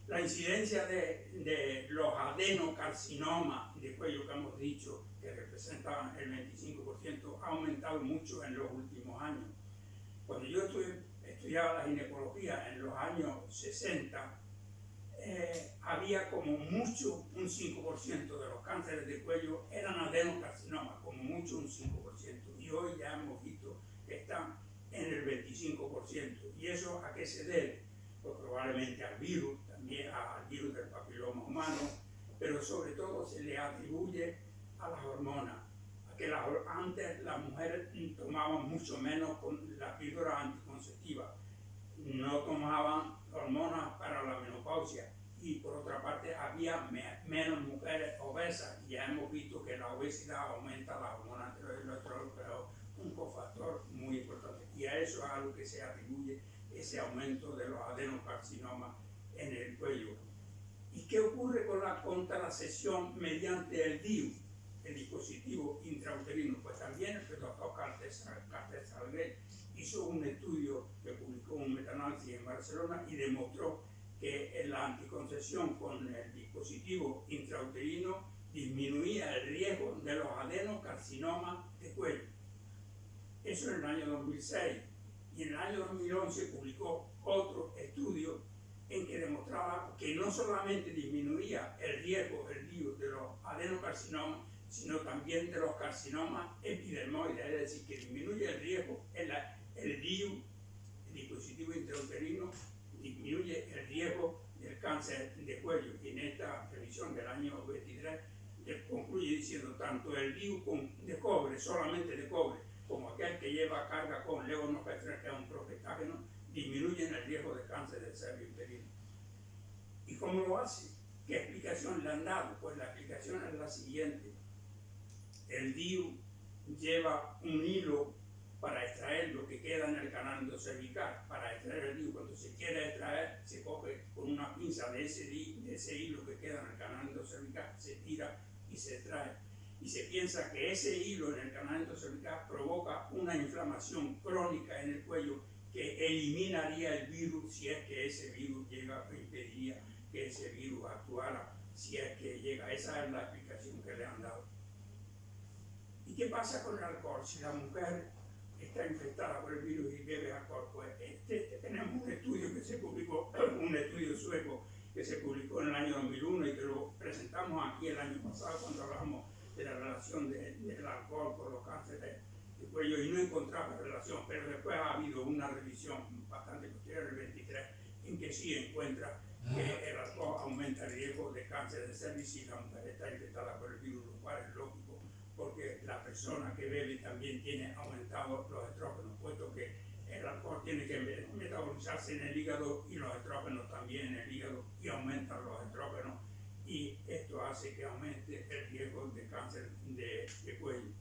La incidencia de los adenocarcinomas de cuello, que hemos dicho que representan el 25%, ha aumentado mucho en los últimos años. Cuando yo estudiaba la ginecología en los años 60, había como mucho un 5% de los cánceres de cuello eran adenocarcinomas, como mucho un 5%. Y hoy ya hemos visto que están en el 25%. ¿Y eso a qué se debe? Pues probablemente al virus, también al virus del papiloma humano, pero sobre todo se le atribuye a las hormonas, a que antes las mujeres tomaban mucho menos con la píldora anticonceptiva, no tomaban hormonas para la menopausia, y por otra parte había menos mujeres obesas, y ya hemos visto que la obesidad aumenta las hormonas tiroides, pero un cofactor muy importante, y a eso es a lo que se atribuye ese aumento de los adenocarcinomas en el cuello. ¿Y qué ocurre con la contracesión mediante el DIU, el dispositivo intrauterino? Pues también el doctor Carter-Salguet hizo un estudio que publicó un metaanálisis en Barcelona y demostró que la anticoncepción con el dispositivo intrauterino disminuía el riesgo de los adenocarcinomas de cuello. Eso en el año 2006. Y en el año 2011 publicó otro estudio en que demostraba que no solamente disminuía el riesgo del virus de los adenocarcinomas, sino también de los carcinomas epidermoides, es decir, que disminuye el riesgo, el DIU, el dispositivo intrauterino, disminuye el riesgo del cáncer de cuello. Y en esta revisión del año 23 concluye diciendo tanto el DIU de cobre, solamente de cobre, como aquel que lleva carga con levonorgestrel, que es un progestágeno, disminuyen el riesgo de cáncer del seno uterino. ¿Y cómo lo hace? ¿Qué explicación le han dado? Pues la explicación es la siguiente. El DIU lleva un hilo para extraer lo que queda en el canal endocervical. Para extraer el DIU, cuando se quiere extraer, se coge con una pinza de ese hilo que queda en el canal endocervical, se tira y se extrae. Y se piensa que ese hilo en el canal endocervical provoca una inflamación crónica en el cuello que eliminaría el virus si es que ese virus llega, o impediría que ese virus actuara si es que llega. Esa es la explicación que le han dado. ¿Y qué pasa con el alcohol? Si la mujer está infectada por el virus y bebe alcohol, pues tenemos un estudio que se publicó, un estudio sueco que se publicó en el año 2001 y que lo presentamos aquí el año pasado cuando hablamos de la relación del alcohol con los cánceres de cuello, y no encontraba relación, pero después ha habido una revisión bastante posterior, el 23, en que sí encuentra que el alcohol aumenta el riesgo de cáncer de cervix si la mujer está infectada por el virus, lo cual es lógico, porque la persona que bebe también tiene aumentados los estrógenos, puesto que el alcohol tiene que metabolizarse en el hígado y los estrógenos también en el hígado, y aumentan los estrógenos, y esto hace que aumente el riesgo de cáncer de cuello.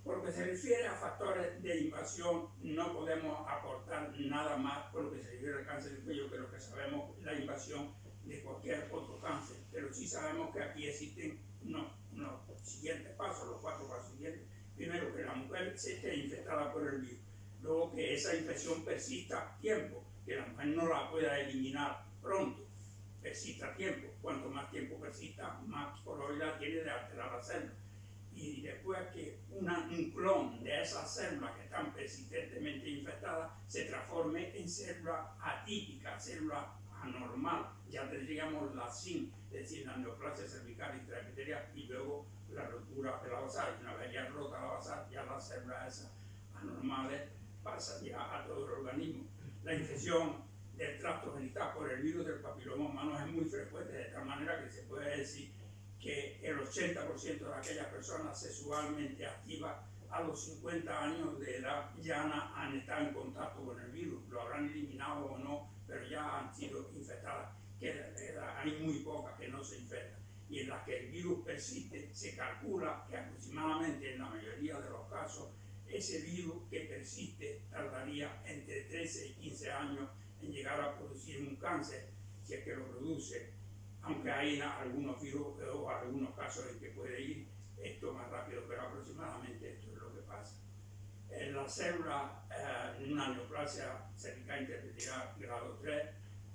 Por lo que se refiere a factores de invasión, no podemos aportar nada más por lo que se refiere al cáncer de cuello que lo que sabemos la invasión de cualquier otro cáncer, pero sí sabemos que aquí existen unos siguientes pasos, los 4 pasos siguientes. Primero, que la mujer se esté infectada por el virus. Luego, que esa infección persista tiempo, que la mujer no la pueda eliminar pronto, persista tiempo. Cuanto más tiempo persista, más probabilidad tiene de alterar la célula. Y después que un clon de esas células que están persistentemente infectadas se transforme en célula atípica, célula anormal, ya tendríamos la SIN, es decir, la neoplasia cervical intraepitelial, y luego la rotura de la basal. Una vez ya rota la basal, ya las células esas anormales pasan ya a todo el organismo. La infección del tracto genital por el virus del papiloma humano es muy frecuente, de tal manera que se puede decir que el 80% de aquellas personas sexualmente activas a los 50 años de edad ya han estado en contacto con el virus, lo habrán eliminado o no, pero ya han sido infectadas, que hay muy pocas que no se infectan. Y en las que el virus persiste, se calcula que aproximadamente en la mayoría de los casos ese virus que persiste tardaría entre 13 y 15 años en llegar a producir un cáncer, si es que lo produce, aunque hay algunos virus o algunos casos en que puede ir esto más rápido, pero aproximadamente esto es lo que pasa. En la célula, en una neoplasia cervical interepitelial grado 3,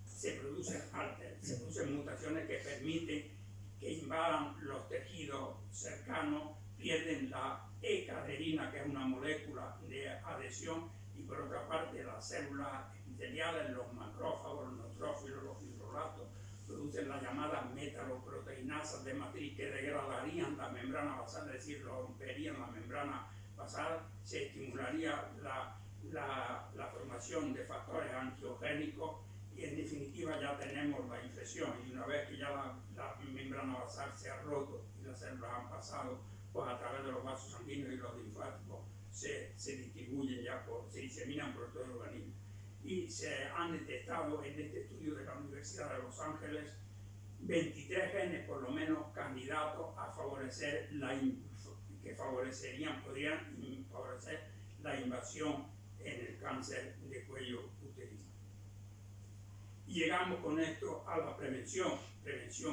se producen mutaciones que permiten que invadan los tejidos cercanos, pierden la E-caderina, que es una molécula de adhesión, y por otra parte las células epiteliales, los macrófagos, los neutrófilos, los fibroblastos, producen las llamadas metaloproteinasas de matriz que degradarían la membrana basal, es decir, romperían la membrana basal, se estimularía la formación de factores angiogénicos y en definitiva ya tenemos la infección. Y una vez que ya la membrana basal se ha roto y las células han pasado, pues a través de los vasos sanguíneos y los linfáticos se distribuyen ya, se diseminan por todo el organismo. Y se han detectado en este estudio de la Universidad de Los Ángeles 23 genes por lo menos candidatos a favorecer podrían favorecer la invasión en el cáncer de cuello uterino. Y llegamos con esto a la prevención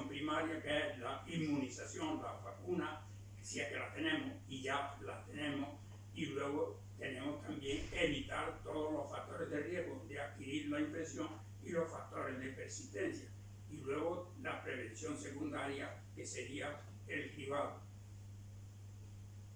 primaria, que es la inmunización, la vacuna, si es que la tenemos, y ya la tenemos, y luego tenemos también evitar todos los factores de riesgo de adquirir la infección y los factores de persistencia. Y luego la prevención secundaria, que sería el cribado.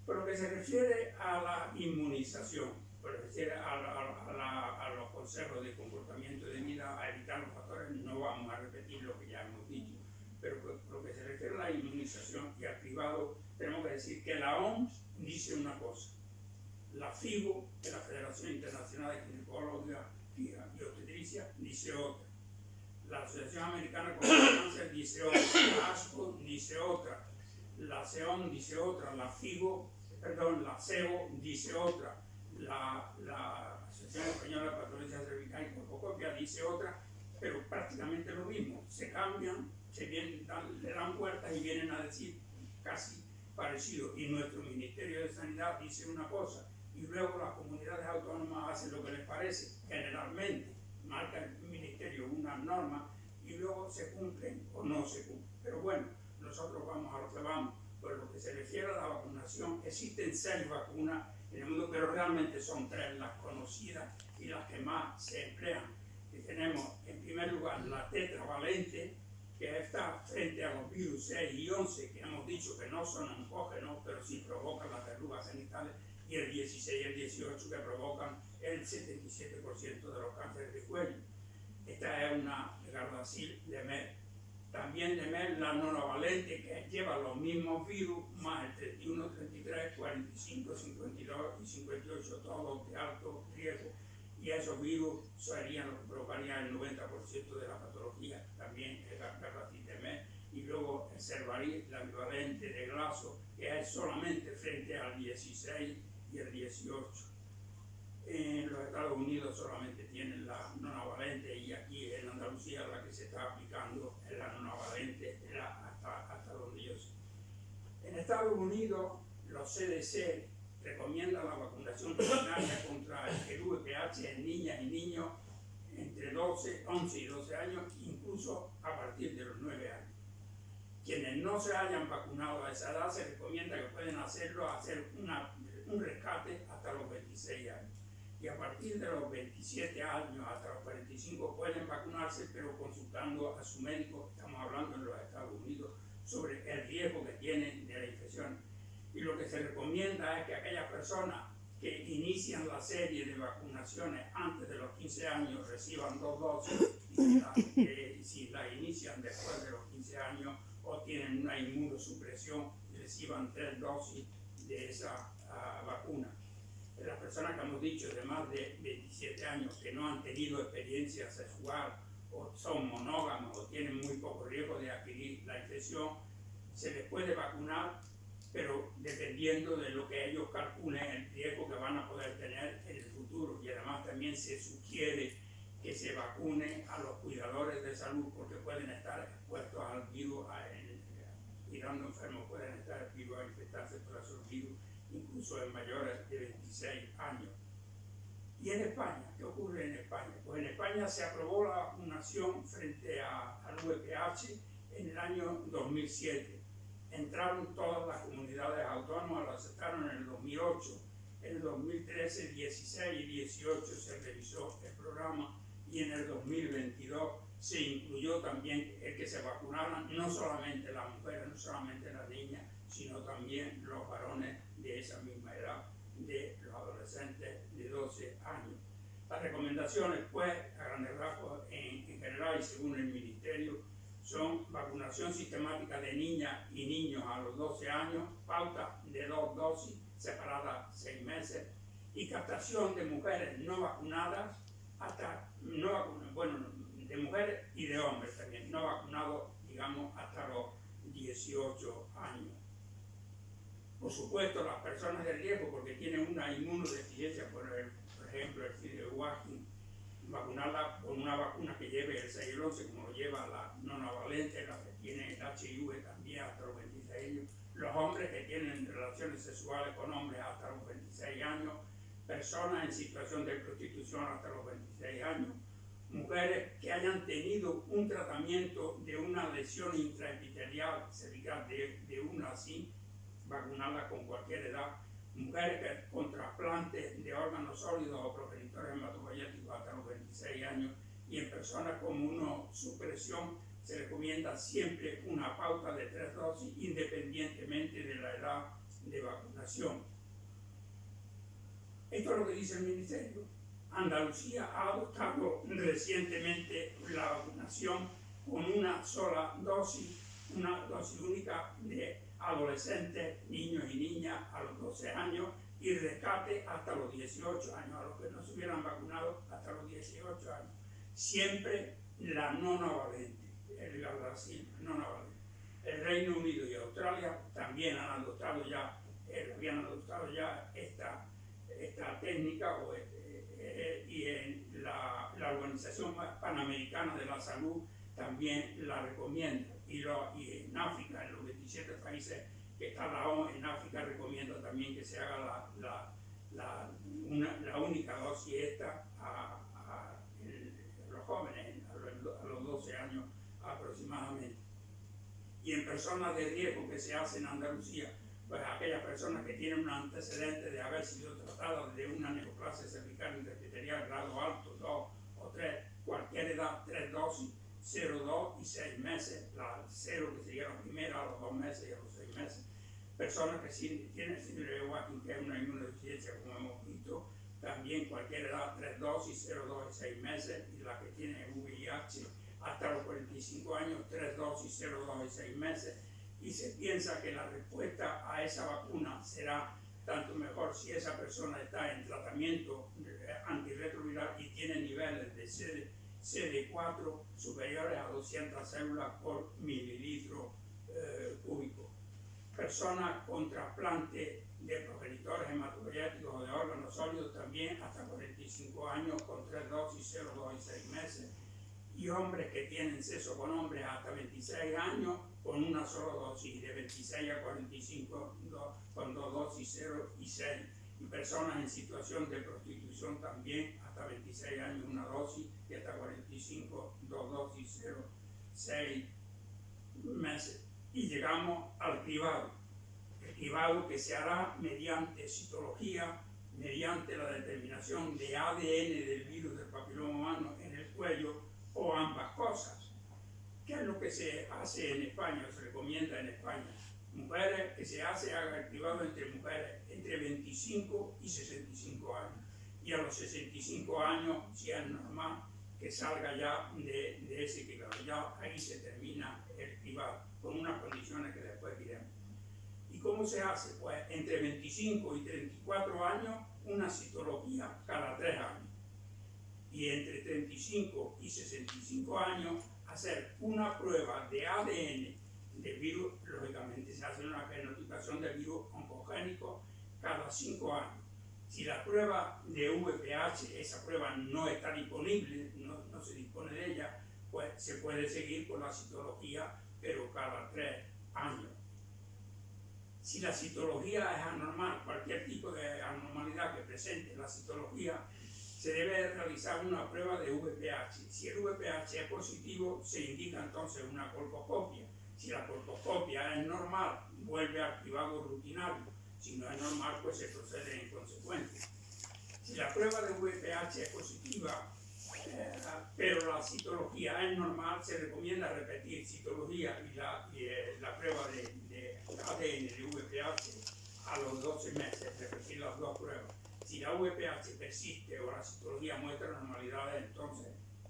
Por lo que se refiere a la inmunización, por lo que se refiere a los consejos de comportamiento de vida, a evitar los factores, no vamos a repetir lo que ya hemos dicho, pero por lo que se refiere a la inmunización y al cribado, tenemos que decir que la OMS dice una cosa, la FIGO, que es la Federación Internacional de Ginecología y Obstetricia, dice otra. La Asociación Americana contra el Cáncer dice otra, la ASCO dice otra, la CEOM dice otra, la FIGO, perdón, la CEO dice otra, la Asociación Española de Patología Cervical y Colposcopia dice otra, pero prácticamente lo mismo, se cambian, le dan vueltas y vienen a decir casi parecido. Y nuestro Ministerio de Sanidad dice una cosa, y luego las comunidades autónomas hacen lo que les parece, generalmente marca el Ministerio una norma y luego se cumplen o no se cumplen. Pero bueno, nosotros vamos a lo que vamos. Por lo que se refiere a la vacunación, existen 6 vacunas en el mundo, pero realmente son 3 las conocidas y las que más se emplean. Y tenemos en primer lugar la tetravalente, que está frente a los virus 6 y 11, que hemos dicho que no son oncógenos, pero sí provocan las verrugas genitales, y el 16 y el 18, que provocan el 77% de los cánceres de cuello. Esta es una Gardasil de Merck. También de Merck la nonavalente, que lleva los mismos virus, más el 31, 33, 45, 52 y 58, todos de alto riesgo. Y esos virus serían los que provocarían el 90% de la patología, también el Gardasil de Merck. Y luego el Cervarix, la bivalente de Glaxo, que es solamente frente al 16 y el 18. En los Estados Unidos solamente tienen la nonavalente y aquí en Andalucía la que se está aplicando es la nonavalente hasta donde yo sé. En Estados Unidos los CDC recomiendan la vacunación primaria contra el VPH en niñas y niños entre 11 y 12 años, incluso a partir de los 9 años. Quienes no se hayan vacunado a esa edad se recomienda que pueden hacer un rescate hasta los 26 años. Y a partir de los 27 años hasta los 45 pueden vacunarse, pero consultando a su médico. Estamos hablando en los Estados Unidos sobre el riesgo que tienen de la infección. Y lo que se recomienda es que aquellas personas que inician la serie de vacunaciones antes de los 15 años reciban 2 dosis, y si la inician después de los 15 años o tienen una inmunosupresión, reciban 3 dosis de esa vacuna. Las personas que hemos dicho de más de 27 años que no han tenido experiencia sexual o son monógamos o tienen muy poco riesgo de adquirir la infección, se les puede vacunar, pero dependiendo de lo que ellos calculen el riesgo que van a poder tener en el futuro. Y además también se sugiere que se vacune a los cuidadores de salud porque pueden estar expuestos al virus, cuidando enfermos pueden estar expuestos a infectarse por esos virus, incluso en mayores de 26 años. ¿Y en España? ¿Qué ocurre en España? Pues en España se aprobó la vacunación frente al VPH en el año 2007. Entraron todas las comunidades autónomas, lo aceptaron en el 2008. En el 2013, 16 y 18 se revisó el programa y en el 2022 se incluyó también el que se vacunaran no solamente las mujeres, no solamente las niñas, sino también los varones de esa misma edad, de los adolescentes de 12 años. Las recomendaciones, pues, a grandes rasgos, en general y según el Ministerio, son vacunación sistemática de niñas y niños a los 12 años, pauta de 2 dosis separadas 6 meses, y captación de mujeres no vacunadas, de mujeres y de hombres también, no vacunados, digamos, hasta los 18 años. Por supuesto, las personas de riesgo, porque tienen una inmunodeficiencia, por ejemplo, el Fidewakin, vacunarla con una vacuna que lleve el 6 y el 11, como lo lleva la nonavalente, la que tiene el HIV también hasta los 26 años, los hombres que tienen relaciones sexuales con hombres hasta los 26 años, personas en situación de prostitución hasta los 26 años, mujeres que hayan tenido un tratamiento de una lesión intraepitelial cervical de una así, vacunarlas con cualquier edad, mujeres que con trasplantes de órganos sólidos o progenitores hematopoyéticos hasta los 26 años, y en personas con inmunosupresión se recomienda siempre una pauta de 3 dosis independientemente de la edad de vacunación. Esto es lo que dice el Ministerio. Andalucía ha adoptado recientemente la vacunación con una sola dosis, una dosis única adolescentes, niños y niñas a los 12 años y rescate hasta los 18 años, a los que no se hubieran vacunado hasta los 18 años. Siempre la nonavalente, el Gardasil nonavalente. El Reino Unido y Australia también han adoptado ya, habían adoptado ya esta técnica y en la Organización Panamericana de la Salud también la recomienda. Y en África, en los 27 países que está la ONU, en África recomienda también que se haga la única dosis esta a los jóvenes, a los 12 años aproximadamente. Y en personas de riesgo que se hace en Andalucía, pues aquellas personas que tienen un antecedente de haber sido tratadas de una neoplasia cervical intraepitelial grado alto, 2 o 3, cualquier edad, 3 dosis, 0, 2 y 6 meses, la 0 que sería la primera a los 2 meses y a los 6 meses. Personas que tienen síndrome de Watkin, que es una inmunodeficiencia, como hemos visto, también cualquier edad, 3 dosis, 0, 2 y 6 meses, y la que tiene VIH hasta los 45 años, 3 dosis, 0, 2 y 6 meses, y se piensa que la respuesta a esa vacuna será tanto mejor si esa persona está en tratamiento antirretroviral y tiene niveles de CD4 superiores a 200 células por mililitro cúbico. Personas con trasplante de progenitores hematopoyéticos o de órganos sólidos también hasta 45 años con 3 dosis, 0, 2 y 6 meses. Y hombres que tienen sexo con hombres hasta 26 años con una sola dosis, de 26 a 45 con 2 dosis, 0 y 6. Y personas en situación de prostitución también hasta 26 años una dosis y hasta 45 2 dosis, 0, 6 meses. Y llegamos al cribado. El cribado que se hará mediante citología, mediante la determinación de ADN del virus del papiloma humano en el cuello o ambas cosas. ¿Qué es lo que se hace en España, o se recomienda en España? Mujeres, que se haga el cribado entre mujeres entre 25 y 65 años. Y a los 65 años, si es normal, que salga ya de ese cribado. Ya ahí se termina el cribado, con unas condiciones que después diremos. ¿Y cómo se hace? Pues entre 25 y 34 años, una citología cada 3 años. Y entre 35 y 65 años, hacer una prueba de ADN del virus. Lógicamente se hace una genotipación del virus oncogénico cada 5 años. Si la prueba de VPH, esa prueba no está disponible, no se dispone de ella, pues se puede seguir con la citología, pero cada 3 años. Si la citología es anormal, cualquier tipo de anormalidad que presente la citología, se debe realizar una prueba de VPH. Si el VPH es positivo, se indica entonces una colposcopia. Si la colposcopia es normal, vuelve al cribado rutinario. Si no es normal, pues se procede en consecuencia. Si la prueba de VPH es positiva, pero la citología es normal, se recomienda repetir citología y la prueba de ADN de VPH a los 12 meses, repetir las dos pruebas. Si la VPH persiste o la citología muestra normalidades, entonces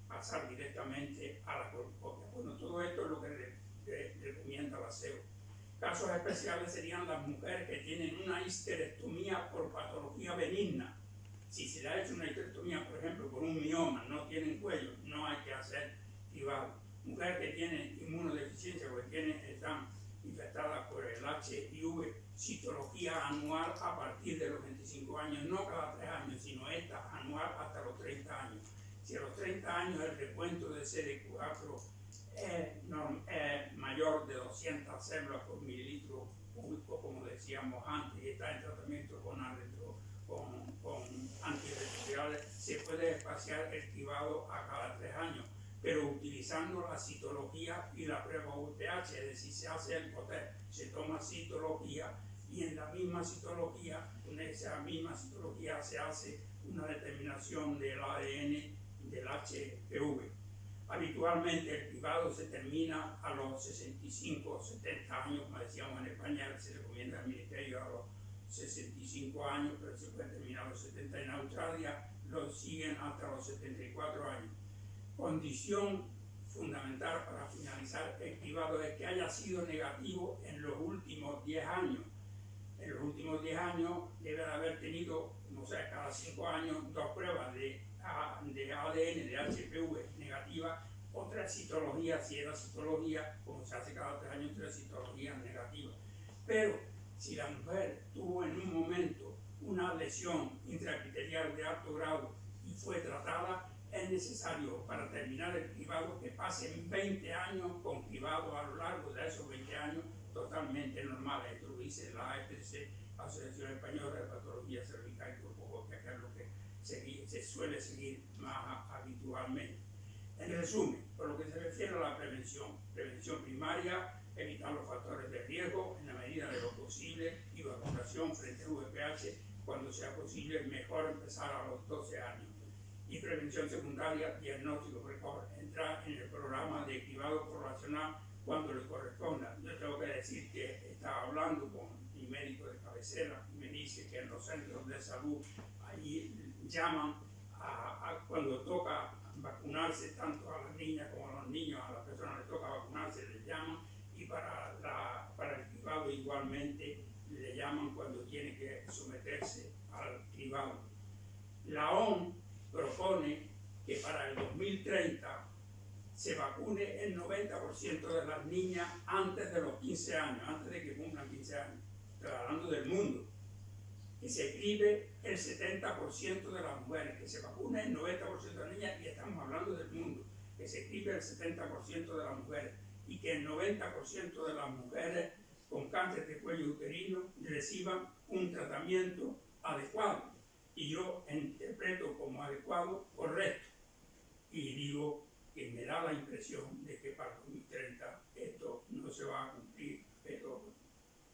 pasar directamente a la colposcopia. Bueno, todo esto es lo que recomienda la SEO. Casos especiales serían las mujeres que tienen una histerectomía por patología benigna. Si se le ha hecho una histerectomía, por ejemplo, por un mioma, no tienen cuello, no hay que hacer cribado. Mujeres que tienen inmunodeficiencia porque están infectadas por el HIV, citología anual a partir de los 25 años, no cada 3 años, sino esta anual hasta los 30 años. Si a los 30 años el recuento de CD4 es mayor de 200 células por mililitro cúbico, como decíamos antes, y está en tratamiento con antirretrovirales, se puede espaciar el cribado a cada 3 años, pero utilizando la citología y la prueba VPH, es decir, se hace el COTER, se toma citología y en la misma citología, con esa misma citología se hace una determinación del ADN del HPV. Habitualmente el cribado se termina a los 65 o 70 años, como decíamos en España, se recomienda al ministerio a los 65 años, pero se puede terminar a los 70. En Australia lo siguen hasta los 74 años. Condición fundamental para finalizar el cribado es que haya sido negativo en los últimos 10 años. En los últimos 10 años debe de haber tenido, no sé, cada 5 años, 2 pruebas de ADN, de HPV negativa, o 3 citologías, si era citología, como se hace cada 3 años, 3 citologías negativas. Pero si la mujer tuvo en un momento una lesión intraepitelial de alto grado y fue tratada, es necesario para terminar el cribado que pasen 20 años con cribado a lo largo de esos 20 años totalmente normales. Esto lo dice la AEPC, Asociación Española de Patología Cervical y Corpocópica, que es lo que se suele seguir más habitualmente. En resumen, por lo que se refiere a la prevención primaria, evitar los factores de riesgo en la medida de lo posible y vacunación frente al VPH cuando sea posible, mejor empezar a los 12 años. Y prevención secundaria, diagnóstico precoz, entrar en el programa de cribado poblacional cuando le corresponda. Yo tengo que decir que estaba hablando con mi médico de cabecera y me dice que en los centros de salud allí llaman cuando toca vacunarse, tanto a las niñas como a los niños, a las personas les toca vacunarse, les llaman, y para el cribado igualmente le llaman cuando tiene que someterse al cribado. La OMS propone que para el 2030 se vacune el 90% de las niñas antes de los 15 años, antes de que cumplan 15 años. Estoy hablando del mundo. Que se cribe el 70% de las mujeres, que se vacune el 90% de las niñas, y estamos hablando del mundo. Que se cribe el 70% de las mujeres y que el 90% de las mujeres con cáncer de cuello uterino reciban un tratamiento adecuado. Y yo interpreto como adecuado, correcto. Y digo que me da la impresión de que para 2030 esto no se va a cumplir, pero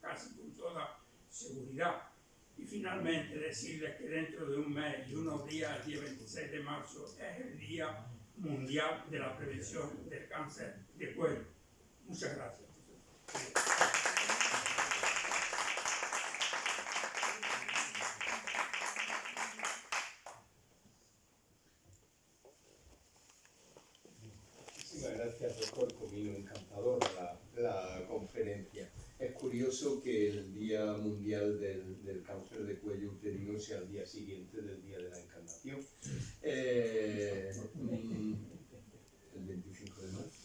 casi con toda seguridad. Y finalmente decirles que dentro de un mes y unos días, el día 26 de marzo, es el Día Mundial de la Prevención del Cáncer de Cuello. Muchas gracias. Muchísimas gracias, doctor Comino. Encantadora la conferencia. Es curioso que el Día Mundial del Cáncer de Cuello Uterino sea el día siguiente del Día de la Encarnación. El 25 de marzo.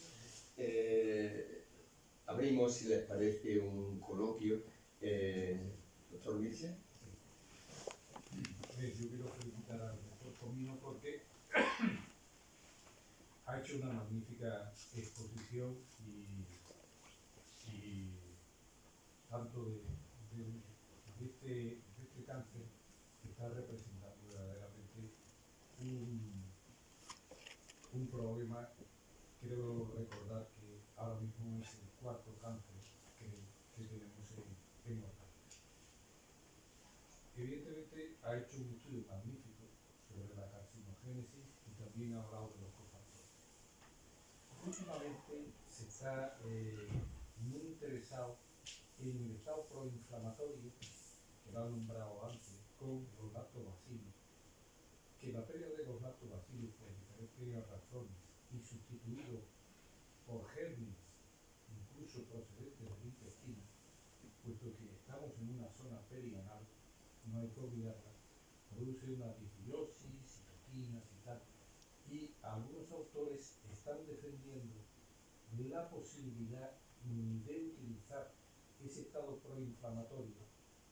Abrimos, si les parece, un coloquio. Doctor Virgen. Yo quiero felicitar al doctor Comino porque ha hecho una magnífica exposición y tanto de este cáncer que está representando verdaderamente un problema. Quiero recordar que ahora mismo es el 4º cáncer que tenemos en Hortaleza. Evidentemente ha hecho un estudio magnífico sobre la carcinogénesis y también ha hablado de los cofactores. Últimamente se está muy interesado en el estado proinflamatorio, que lo han nombrado antes, con los lactobacilos, que la pérdida de los lactobacilos por diferentes razones y sustituido por gérmenes, incluso procedentes del intestino, puesto que estamos en una zona perianal, no hay que olvidarla, produce una disbiosis, citoquinas y tal, y algunos autores están defendiendo la posibilidad de utilizar ese estado proinflamatorio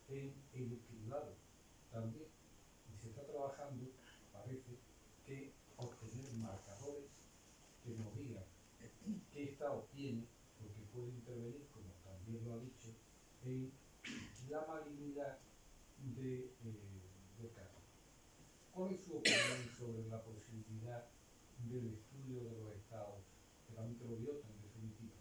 en el cribado también, y se está trabajando, parece, que obtener marcadores que nos digan qué estado tiene, porque puede intervenir, como también lo ha dicho, en la malignidad del cáncer. ¿Cuál es su opinión sobre la posibilidad del estudio de los estados de la microbiota en definitiva?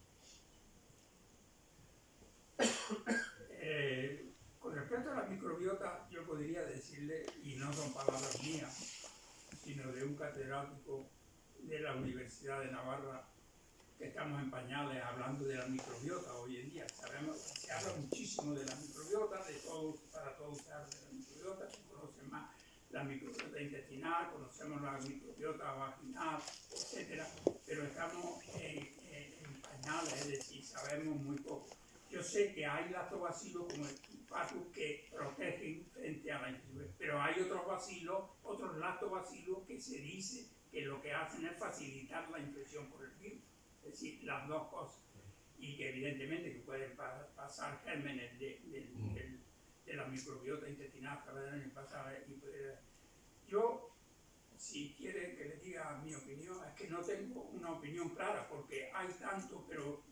Con respecto a la microbiota, yo podría decirle, y no son palabras mías, sino de un catedrático de la Universidad de Navarra, que estamos en pañales hablando de la microbiota hoy en día. Sabemos, se habla muchísimo de la microbiota, para todos se habla de la microbiota, se conoce más la microbiota intestinal, conocemos la microbiota vaginal, etcétera, pero estamos vaginales, es decir, sabemos muy poco. Yo sé que hay lactobacilos como el Patus que protegen frente a la infección, pero hay otros bacilos, otros lactobacilos que se dice que lo que hacen es facilitar la infección por el virus, es decir, las dos cosas. Y que evidentemente que pueden pasar gérmenes de la microbiota intestinal a través de la pasada. Yo, si quieren que les diga mi opinión, es que no tengo una opinión clara, porque hay tanto, pero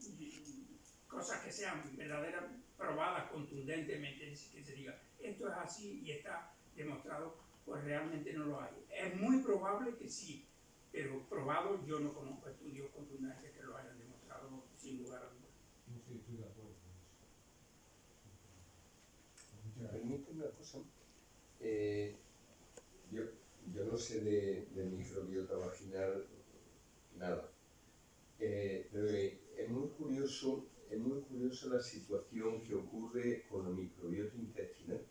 cosas que sean verdaderamente probadas contundentemente, que se diga, esto es así y está demostrado, pues realmente no lo hay. Es muy probable que sí, pero probado yo no conozco estudios contundentes que lo hayan demostrado sin lugar a dudas. No sé, estoy de acuerdo con eso. ¿Me permite una cosa? Eh, yo no sé de microbiota vaginal nada, pero es muy curiosa la situación que ocurre con la microbiota intestinal.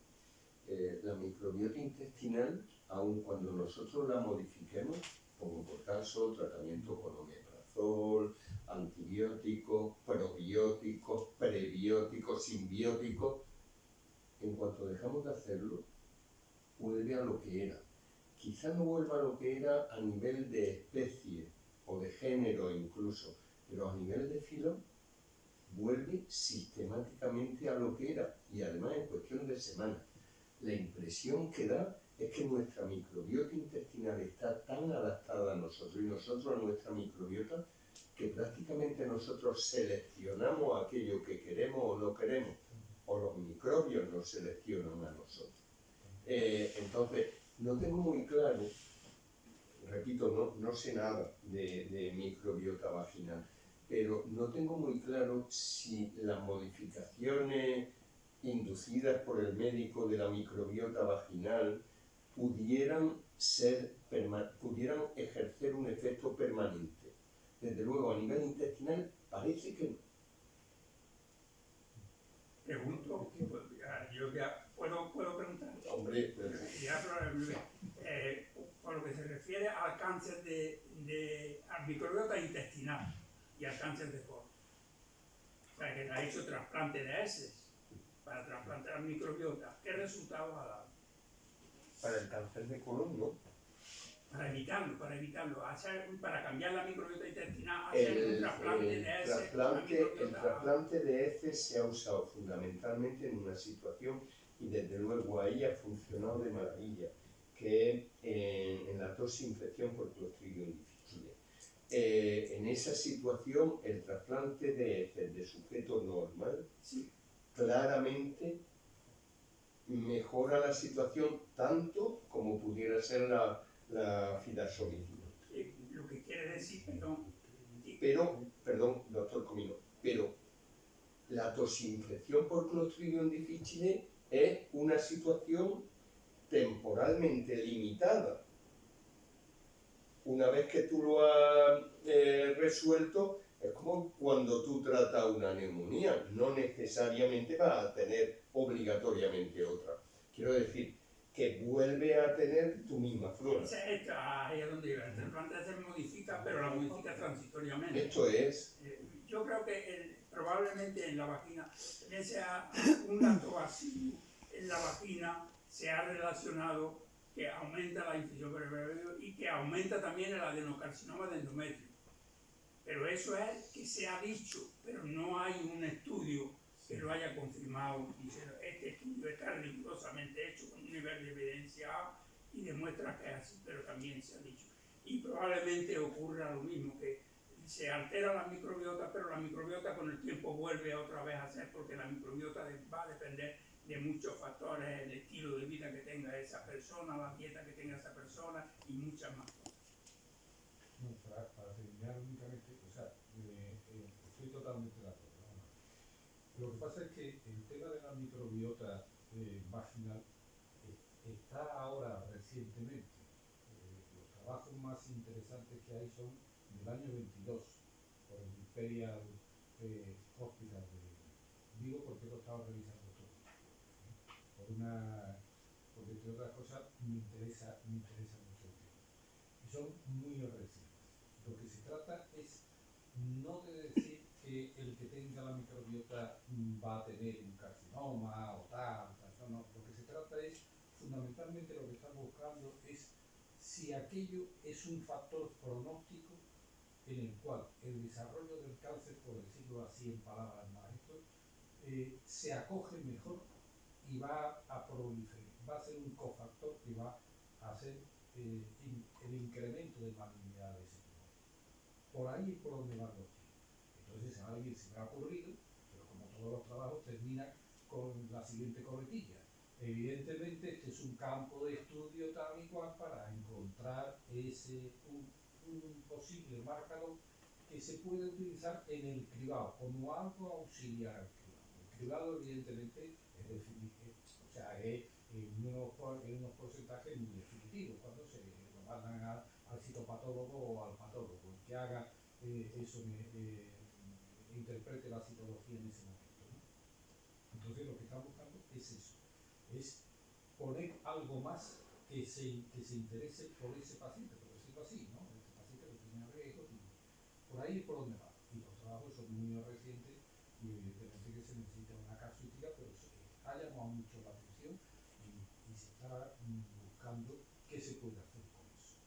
La microbiota intestinal, aun cuando nosotros la modifiquemos, como por caso tratamiento con omeprazol, antibióticos, probióticos, prebióticos, simbióticos, en cuanto dejamos de hacerlo, vuelve a lo que era. Quizá no vuelva a lo que era a nivel de especie o de género incluso, pero a nivel de filo vuelve sistemáticamente a lo que era, y además en cuestión de semanas. La impresión que da es que nuestra microbiota intestinal está tan adaptada a nosotros y nosotros a nuestra microbiota que prácticamente nosotros seleccionamos aquello que queremos o no queremos, o los microbios nos seleccionan a nosotros. Entonces, no tengo muy claro, repito, no sé nada de microbiota vaginal, pero no tengo muy claro si las modificaciones inducidas por el médico de la microbiota vaginal pudieran ejercer un efecto permanente. Desde luego, a nivel intestinal parece que no. Pregunto, yo ya puedo preguntar. Hombre, Por lo que se refiere al cáncer al microbiota intestinal y al cáncer de colon. O sea, que ha hecho trasplante de heces para trasplantar microbiota. ¿Qué resultados ha dado? para el cáncer de colon, ¿no? Para evitarlo, para cambiar la microbiota intestinal, hacer un trasplante de heces. El trasplante de heces se ha usado fundamentalmente en una situación, y desde luego ahí ha funcionado de maravilla, que en la toxinfección por Clostridium difficile. En esa situación, el trasplante de heces de sujeto normal, sí, claramente mejora la situación tanto como pudiera ser la fidasomicina. Lo que quiere decir, Perdón, doctor Comino, pero la toxinfección por Clostridium difficile es una situación temporalmente limitada. Una vez que tú lo has resuelto, es como cuando tú tratas una neumonía, no necesariamente vas a tener obligatoriamente otra. Quiero decir, que vuelve a tener tu misma flora. Ahí es donde iba. El trasplante se modifica, pero la modifica transitoriamente. Esto es. Yo creo que probablemente en la vagina también sea un lactobacilo en la vagina se ha relacionado que aumenta la infección por el periodo y que aumenta también el adenocarcinoma de endometrio. Pero eso es que se ha dicho, pero no hay un estudio que lo haya confirmado. Este estudio está rigurosamente hecho con un nivel de evidencia y demuestra que es así, pero también se ha dicho. Y probablemente ocurra lo mismo, que se altera la microbiota, pero la microbiota con el tiempo vuelve otra vez a ser, porque la microbiota va a depender de muchos factores, el estilo de vida que tenga esa persona, la dieta que tenga esa persona y muchas más cosas. No, para terminar únicamente, o sea, estoy totalmente de acuerdo. Lo que pasa es que el tema de la microbiota vaginal está ahora recientemente. Los trabajos más interesantes que hay son del año 22 por el Imperial Hospital de Vigo, porque lo estaba revisando todo. Porque entre otras cosas me interesa mucho el tema. Y son muy recientes. Lo que se trata es no de decir que que el que tenga la microbiota va a tener un carcinoma o tal, no. Lo que se trata es, fundamentalmente lo que estamos buscando es si aquello es un factor pronóstico en el cual el desarrollo del cáncer, por decirlo así en palabras maestras, se acoge mejor y va a proliferar, va a ser un cofactor que va a hacer el incremento de malignidad de ese tumor. Por ahí es por donde van los tiros. Entonces a alguien se me ha ocurrido, pero como todos los trabajos terminan con la siguiente coletilla. Evidentemente este es un campo de estudio tal y cual para encontrar un posible marcador que se puede utilizar en el cribado como algo auxiliar al cribado. El cribado evidentemente es en unos porcentajes muy definitivos cuando se lo mandan al citopatólogo o al patólogo, el que haga interprete la citología en ese momento, ¿no? Entonces lo que estamos buscando es eso, es poner algo más que se interese por ese paciente, por decirlo así, ¿no? Este paciente que tiene riesgo, por ahí es por donde va. Y los trabajos son muy recientes y evidentemente que se necesita una casuística, pero ha llamado mucho la atención y se está buscando qué se puede hacer con eso.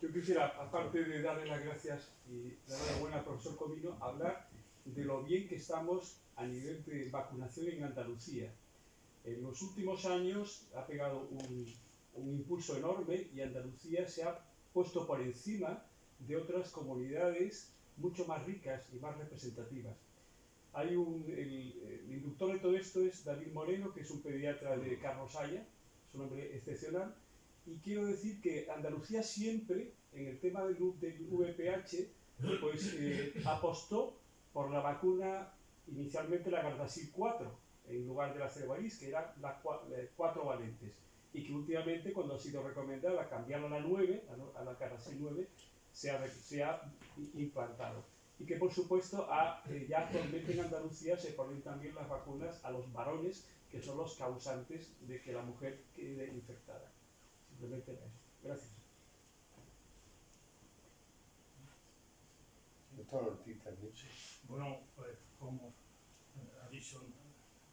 Yo quisiera, aparte de darle las gracias y darle la buena al profesor Comino, hablar de lo bien que estamos a nivel de vacunación en Andalucía. En los últimos años ha pegado un impulso enorme y Andalucía se ha puesto por encima de otras comunidades mucho más ricas y más representativas. El inductor de todo esto es David Moreno, que es un pediatra de Carlos Haya, es un hombre excepcional. Y quiero decir que Andalucía siempre, en el tema del VPH, pues apostó por la vacuna, inicialmente la Gardasil 4, en lugar de la Cervarix, que eran las 4 valentes. Y que últimamente, cuando ha sido recomendada cambiarla a la 9, a la Gardasil 9, se ha implantado. Y que, por supuesto, ya actualmente en Andalucía se ponen también las vacunas a los varones, que son los causantes de que la mujer quede infectada. Simplemente eso. Gracias. Doctor Ortiz también. Sí. Bueno, pues como ha dicho en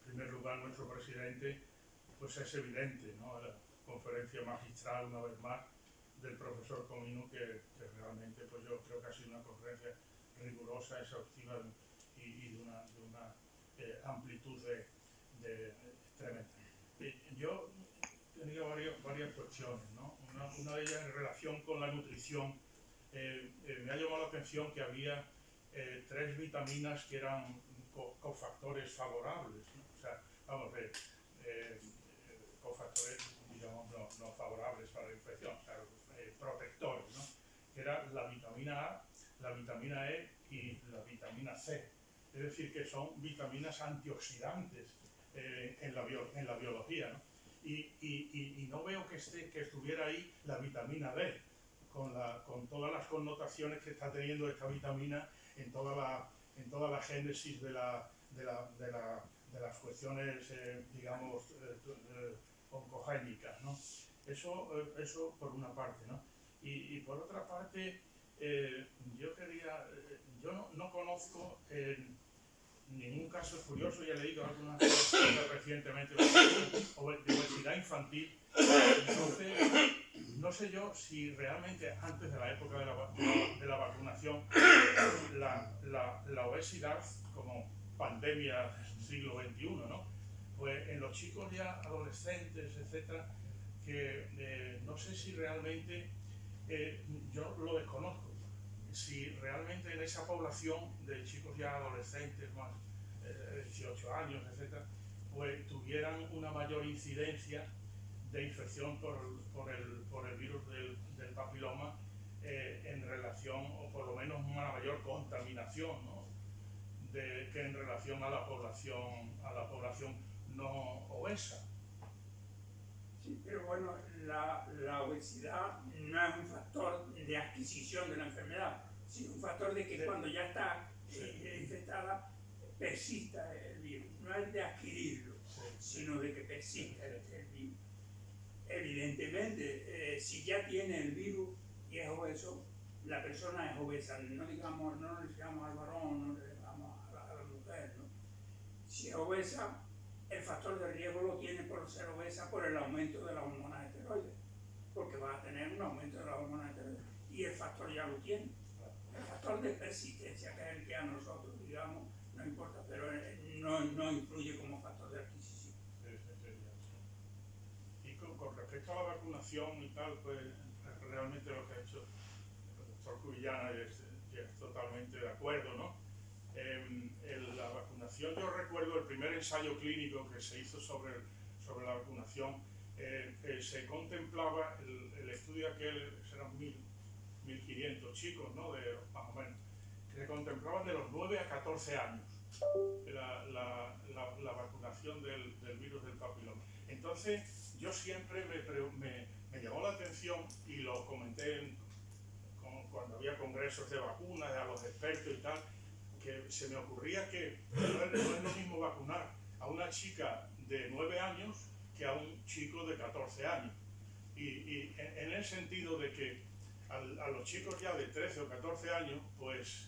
primer lugar nuestro presidente, pues es evidente, ¿no? La conferencia magistral, una vez más, del profesor Comino, que realmente pues yo creo que ha sido una conferencia rigurosa, exhaustiva y de una amplitud de tremenda. Yo tenía varias cuestiones, ¿no? Una de ellas en relación con la nutrición. Me ha llamado la atención que había 3 vitaminas que eran cofactores favorables, ¿no? O sea, vamos a ver, cofactores, digamos, no favorables para la infección, o sea, protectores, ¿no? Que era la vitamina A, la vitamina E y la vitamina C. Es decir, que son vitaminas antioxidantes en la biología, ¿no? Y no veo que estuviera ahí la vitamina D, con todas las connotaciones que está teniendo esta vitamina en toda la génesis de las cuestiones, digamos, oncogénicas, ¿no? Eso por una parte, ¿no? Y por otra parte, yo no conozco ningún caso curioso, ya he leído algunas cosas recientemente de obesidad infantil. Entonces, no sé yo si realmente antes de la época de la vacunación la obesidad como pandemia del siglo XXI, ¿no? Pues en los chicos ya adolescentes, etcétera, que no sé si realmente, yo lo desconozco, si realmente en esa población de chicos ya adolescentes, más 18 años, etcétera, pues tuvieran una mayor incidencia de infección por el virus del papiloma en relación, o por lo menos una mayor contaminación, ¿no? Que en relación a la población no obesa. Sí, pero bueno, la obesidad no es un factor de adquisición de la enfermedad, sino un factor de que cuando ya está infectada persista el virus. No es de adquirirlo, sino de que persista el virus. evidentemente, si ya tiene el virus y es obeso, la persona es obesa, no nos digamos al varón, no le digamos a la mujer, ¿no? Si es obesa, el factor de riesgo lo tiene por ser obesa por el aumento de las hormonas esteroides, porque va a tener un aumento de las hormonas esteroides, y el factor ya lo tiene. El factor de persistencia, que es el que a nosotros, digamos, no importa, pero no influye como factor de adquisición. Y con respecto a la vacunación y tal, pues realmente lo que ha hecho el doctor Cubillana es totalmente de acuerdo, ¿no? La vacunación, yo recuerdo el primer ensayo clínico que se hizo sobre la vacunación, se contemplaba el estudio aquel, eran 1500 chicos, ¿no? Más o menos, que se contemplaban de los 9 a 14 años la vacunación del virus del papiloma. Entonces, yo siempre me llamó la atención y lo comenté cuando había congresos de vacunas, a los expertos y tal, que se me ocurría que no es lo mismo vacunar a una chica de 9 años que a un chico de 14 años. Y en el sentido de que a los chicos ya de 13 o 14 años, pues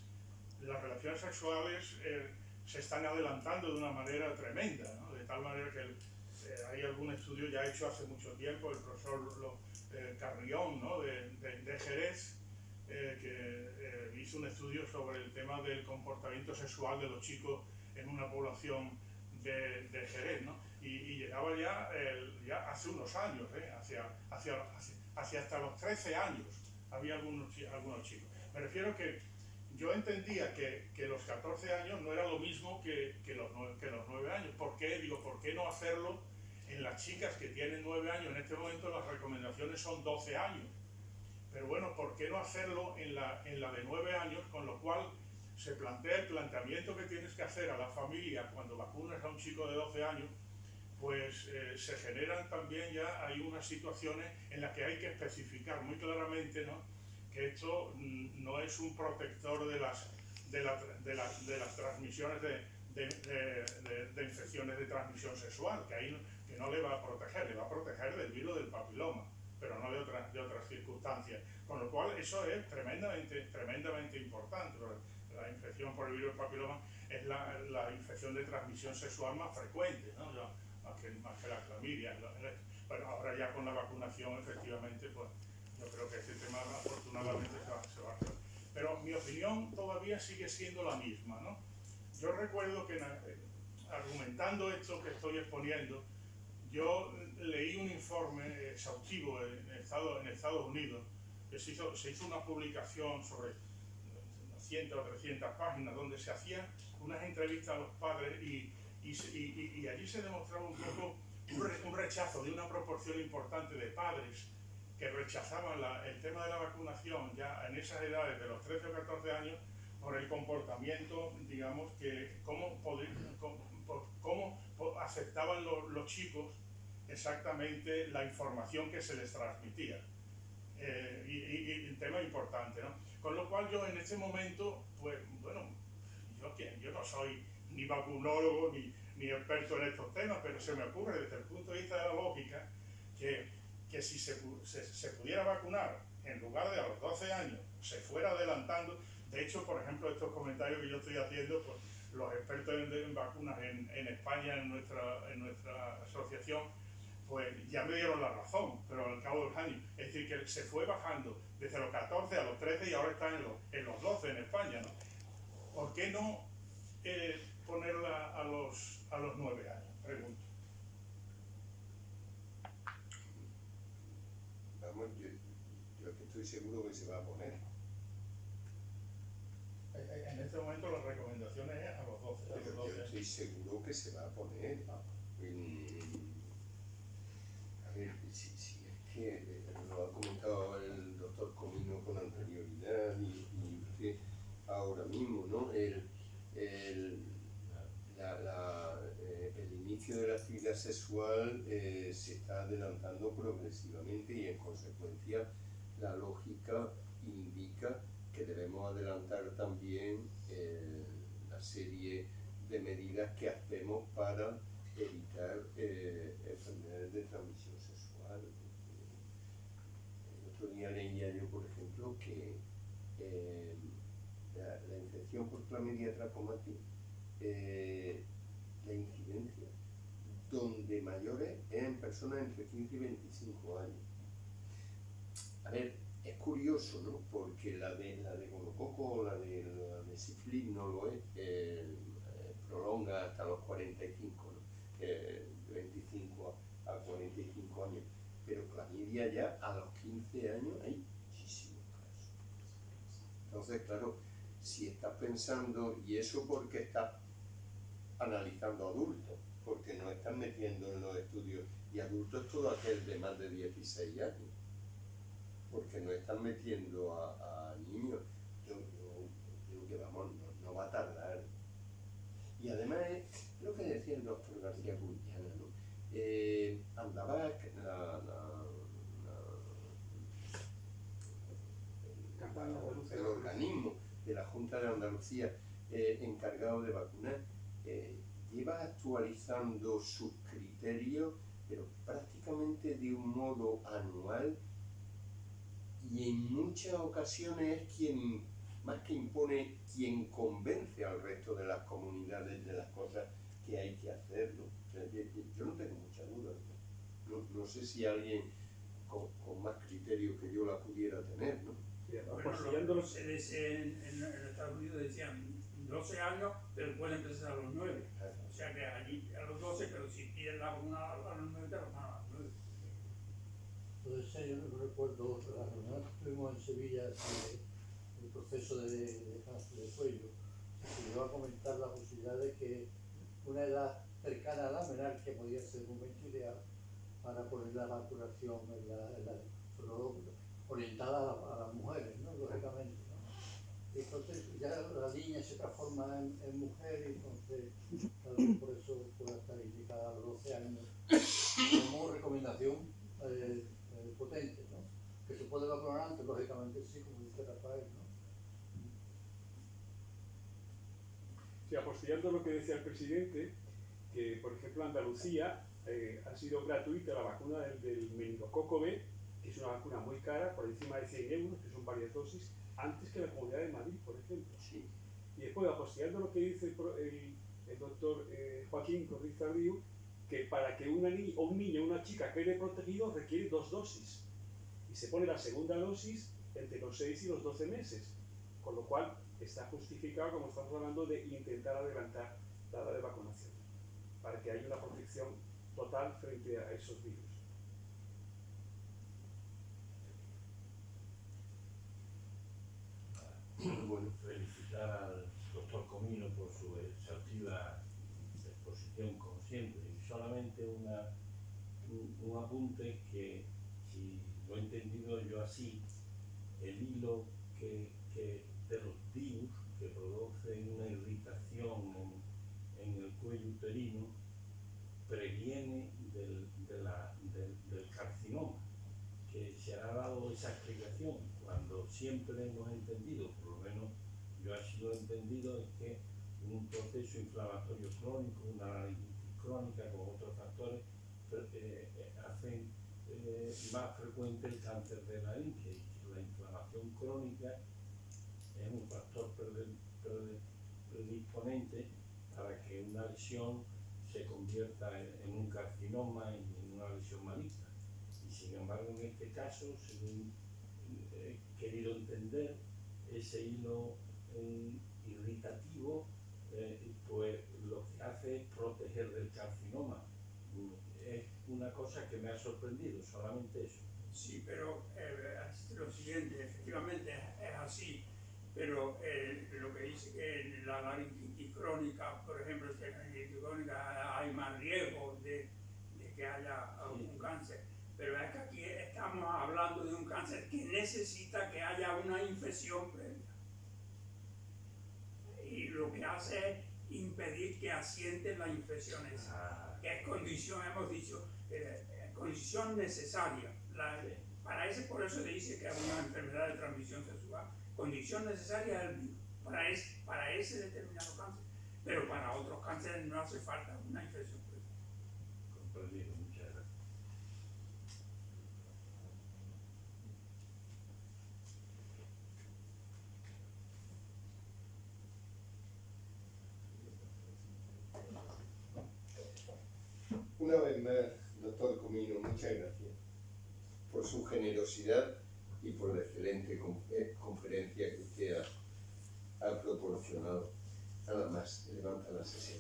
las relaciones sexuales se están adelantando de una manera tremenda, ¿no? De tal manera que hay algún estudio ya hecho hace mucho tiempo, el profesor Carrión, ¿no? de Jerez, que hizo un estudio sobre el tema del comportamiento sexual de los chicos en una población de Jerez, ¿no? Y llegaba ya hace unos años, hacia hasta los 13 años había algunos chicos. Me refiero que yo entendía que los 14 años no era lo mismo que los 9 años. ¿Por qué? Digo, ¿por qué no hacerlo en las chicas que tienen 9 años? En este momento las recomendaciones son 12 años. Pero bueno, ¿por qué no hacerlo en la de 9 años? Con lo cual se plantea el planteamiento que tienes que hacer a la familia cuando vacunas a un chico de 12 años, pues se generan también ya, hay unas situaciones en las que hay que especificar muy claramente, ¿no? Que esto no es un protector de las transmisiones de infecciones de transmisión sexual, que no le va a proteger, le va a proteger del virus del papiloma, pero no de otras circunstancias. Con lo cual eso es tremendamente importante. La infección por el virus del papiloma es la infección de transmisión sexual más frecuente, ¿no? Más que la clamidia. Bueno, ahora ya con la vacunación, efectivamente, pues yo creo que este tema afortunadamente se va a hacer. Pero mi opinión todavía sigue siendo la misma, ¿no? Yo recuerdo que argumentando esto que estoy exponiendo, yo leí un informe exhaustivo en Estados Unidos, que se hizo una publicación sobre 100 o 300 páginas, donde se hacían unas entrevistas a los padres y allí se demostraba un poco un rechazo de una proporción importante de padres que rechazaban el tema de la vacunación ya en esas edades de los 13 o 14 años por el comportamiento, digamos, que cómo aceptaban los chicos exactamente la información que se les transmitía. Y un tema importante, ¿no? Con lo cual yo en este momento, pues bueno, yo no soy ni vacunólogo ni experto en estos temas, pero se me ocurre desde el punto de vista de la lógica que si se pudiera vacunar en lugar de a los 12 años, se fuera adelantando. De hecho, por ejemplo, estos comentarios que yo estoy haciendo, pues los expertos en vacunas en España, en nuestra asociación, pues ya me dieron la razón, pero al cabo de los años. Es decir, que se fue bajando desde los 14 a los 13 y ahora está en los 12 en España, ¿no? ¿Por qué no ponerla a los 9 años? Pregunto. Vamos, yo estoy seguro que se va a poner. En este momento la recomendación es a los 12. Yo estoy seguro que se va a poner. A ver, si es que lo ha comentado el doctor Comino con anterioridad y usted ahora mismo, ¿no? El inicio de la actividad sexual se está adelantando progresivamente y en consecuencia la lógica indica que debemos adelantar también la serie de medidas que hacemos para evitar enfermedades de transmisión sexual. pediatra como a ti, la incidencia donde mayores es en personas entre 15 y 25 años. A ver, es curioso, ¿no? Porque la de gonococo o la de sífilis no lo es, prolonga hasta los 45, ¿no? 25 a 45 años. Pero clamidia ya a los 15 años hay muchísimos casos. Entonces, claro, si estás pensando, y eso porque estás analizando adultos, porque no están metiendo en los estudios, y adultos es todo aquel de más de 16 años, porque no están metiendo a niños. Yo creo que vamos, no va a tardar. Y además es lo que decía el doctor García Cubillana, ¿no? Andaba el organismo de la Junta de Andalucía encargado de vacunar, lleva actualizando sus criterios, pero prácticamente de un modo anual, y en muchas ocasiones es quien, más que impone, quien convence al resto de las comunidades de las cosas que hay que hacer, ¿no? O sea, yo no tengo mucha duda, no sé si alguien con más criterio que yo la pudiera tener, ¿no? Bueno, los CDC en Estados Unidos decían 12 años, pero pueden empezar a los 9. O sea que allí a los 12, pero si piden la vacuna a los 9, te la van a los 9. Entonces, yo no recuerdo la reunión que tuvimos en Sevilla sobre el proceso de cáncer de cuello. Se llegó a comentar la posibilidad de que una edad cercana a la menor, que podía ser un momento ideal para poner la vacunación sobre todo orientada a las mujeres, ¿no? Lógicamente, ¿no? Y entonces ya la niña se transforma en mujer, y entonces por eso puede estar indicada a los 12 años como recomendación potente, ¿no? Que se puede vacunar antes, lógicamente sí, como dice Rafael, ¿no? Sí, apostillando lo que decía el presidente, que por ejemplo Andalucía ha sido gratuita la vacuna del meningococo B, que es una vacuna muy cara, por encima de 100 euros, que son varias dosis, antes que la Comunidad de Madrid, por ejemplo. Sí. Y después, apostillando lo que dice el doctor Joaquín Corriz Tardío, que para que un niño o una chica quede protegido requiere 2 dosis. Y se pone la segunda dosis entre los 6 y los 12 meses. Con lo cual está justificado, como estamos hablando, de intentar adelantar la edad de vacunación, para que haya una protección total frente a esos virus. Bueno, felicitar al doctor Comino por su exhaustiva exposición, como siempre, y solamente un apunte que, si lo he entendido yo así, el hilo de los virus que producen una irritación en el cuello uterino previene del carcinoma, que se ha dado esa explicación cuando siempre hemos entendido, por lo menos yo así lo he entendido, es que un proceso inflamatorio crónico, una laringitis crónica con otros factores hacen más frecuente el cáncer de laringe, y la inflamación crónica es un factor predisponente para que una lesión se convierta en un carcinoma y en una lesión maligna. Y sin embargo, en este caso, según he querido entender, ese hilo irritativo, pues lo que hace es proteger del carcinoma. Es una cosa que me ha sorprendido, solamente eso. Sí, pero lo siguiente, efectivamente es así, pero lo que dice que la laringitis crónica, por ejemplo, en la laringitis crónica hay más riesgo de que haya un cáncer, pero es que aquí estamos hablando de un cáncer que necesita que haya una infección previa, y lo que hace es impedir que asiente la infección esa, que es condición, hemos dicho, condición necesaria. Por eso se dice que es una enfermedad de transmisión sexual. Condición necesaria es el virus para ese determinado cáncer, pero para otros cánceres no hace falta una infección. Comprendido, muchas gracias. Una vez más, doctor Comino, muchas gracias por su generosidad y por la excelente conferencia que usted ha proporcionado. Nada más, levanta la sesión.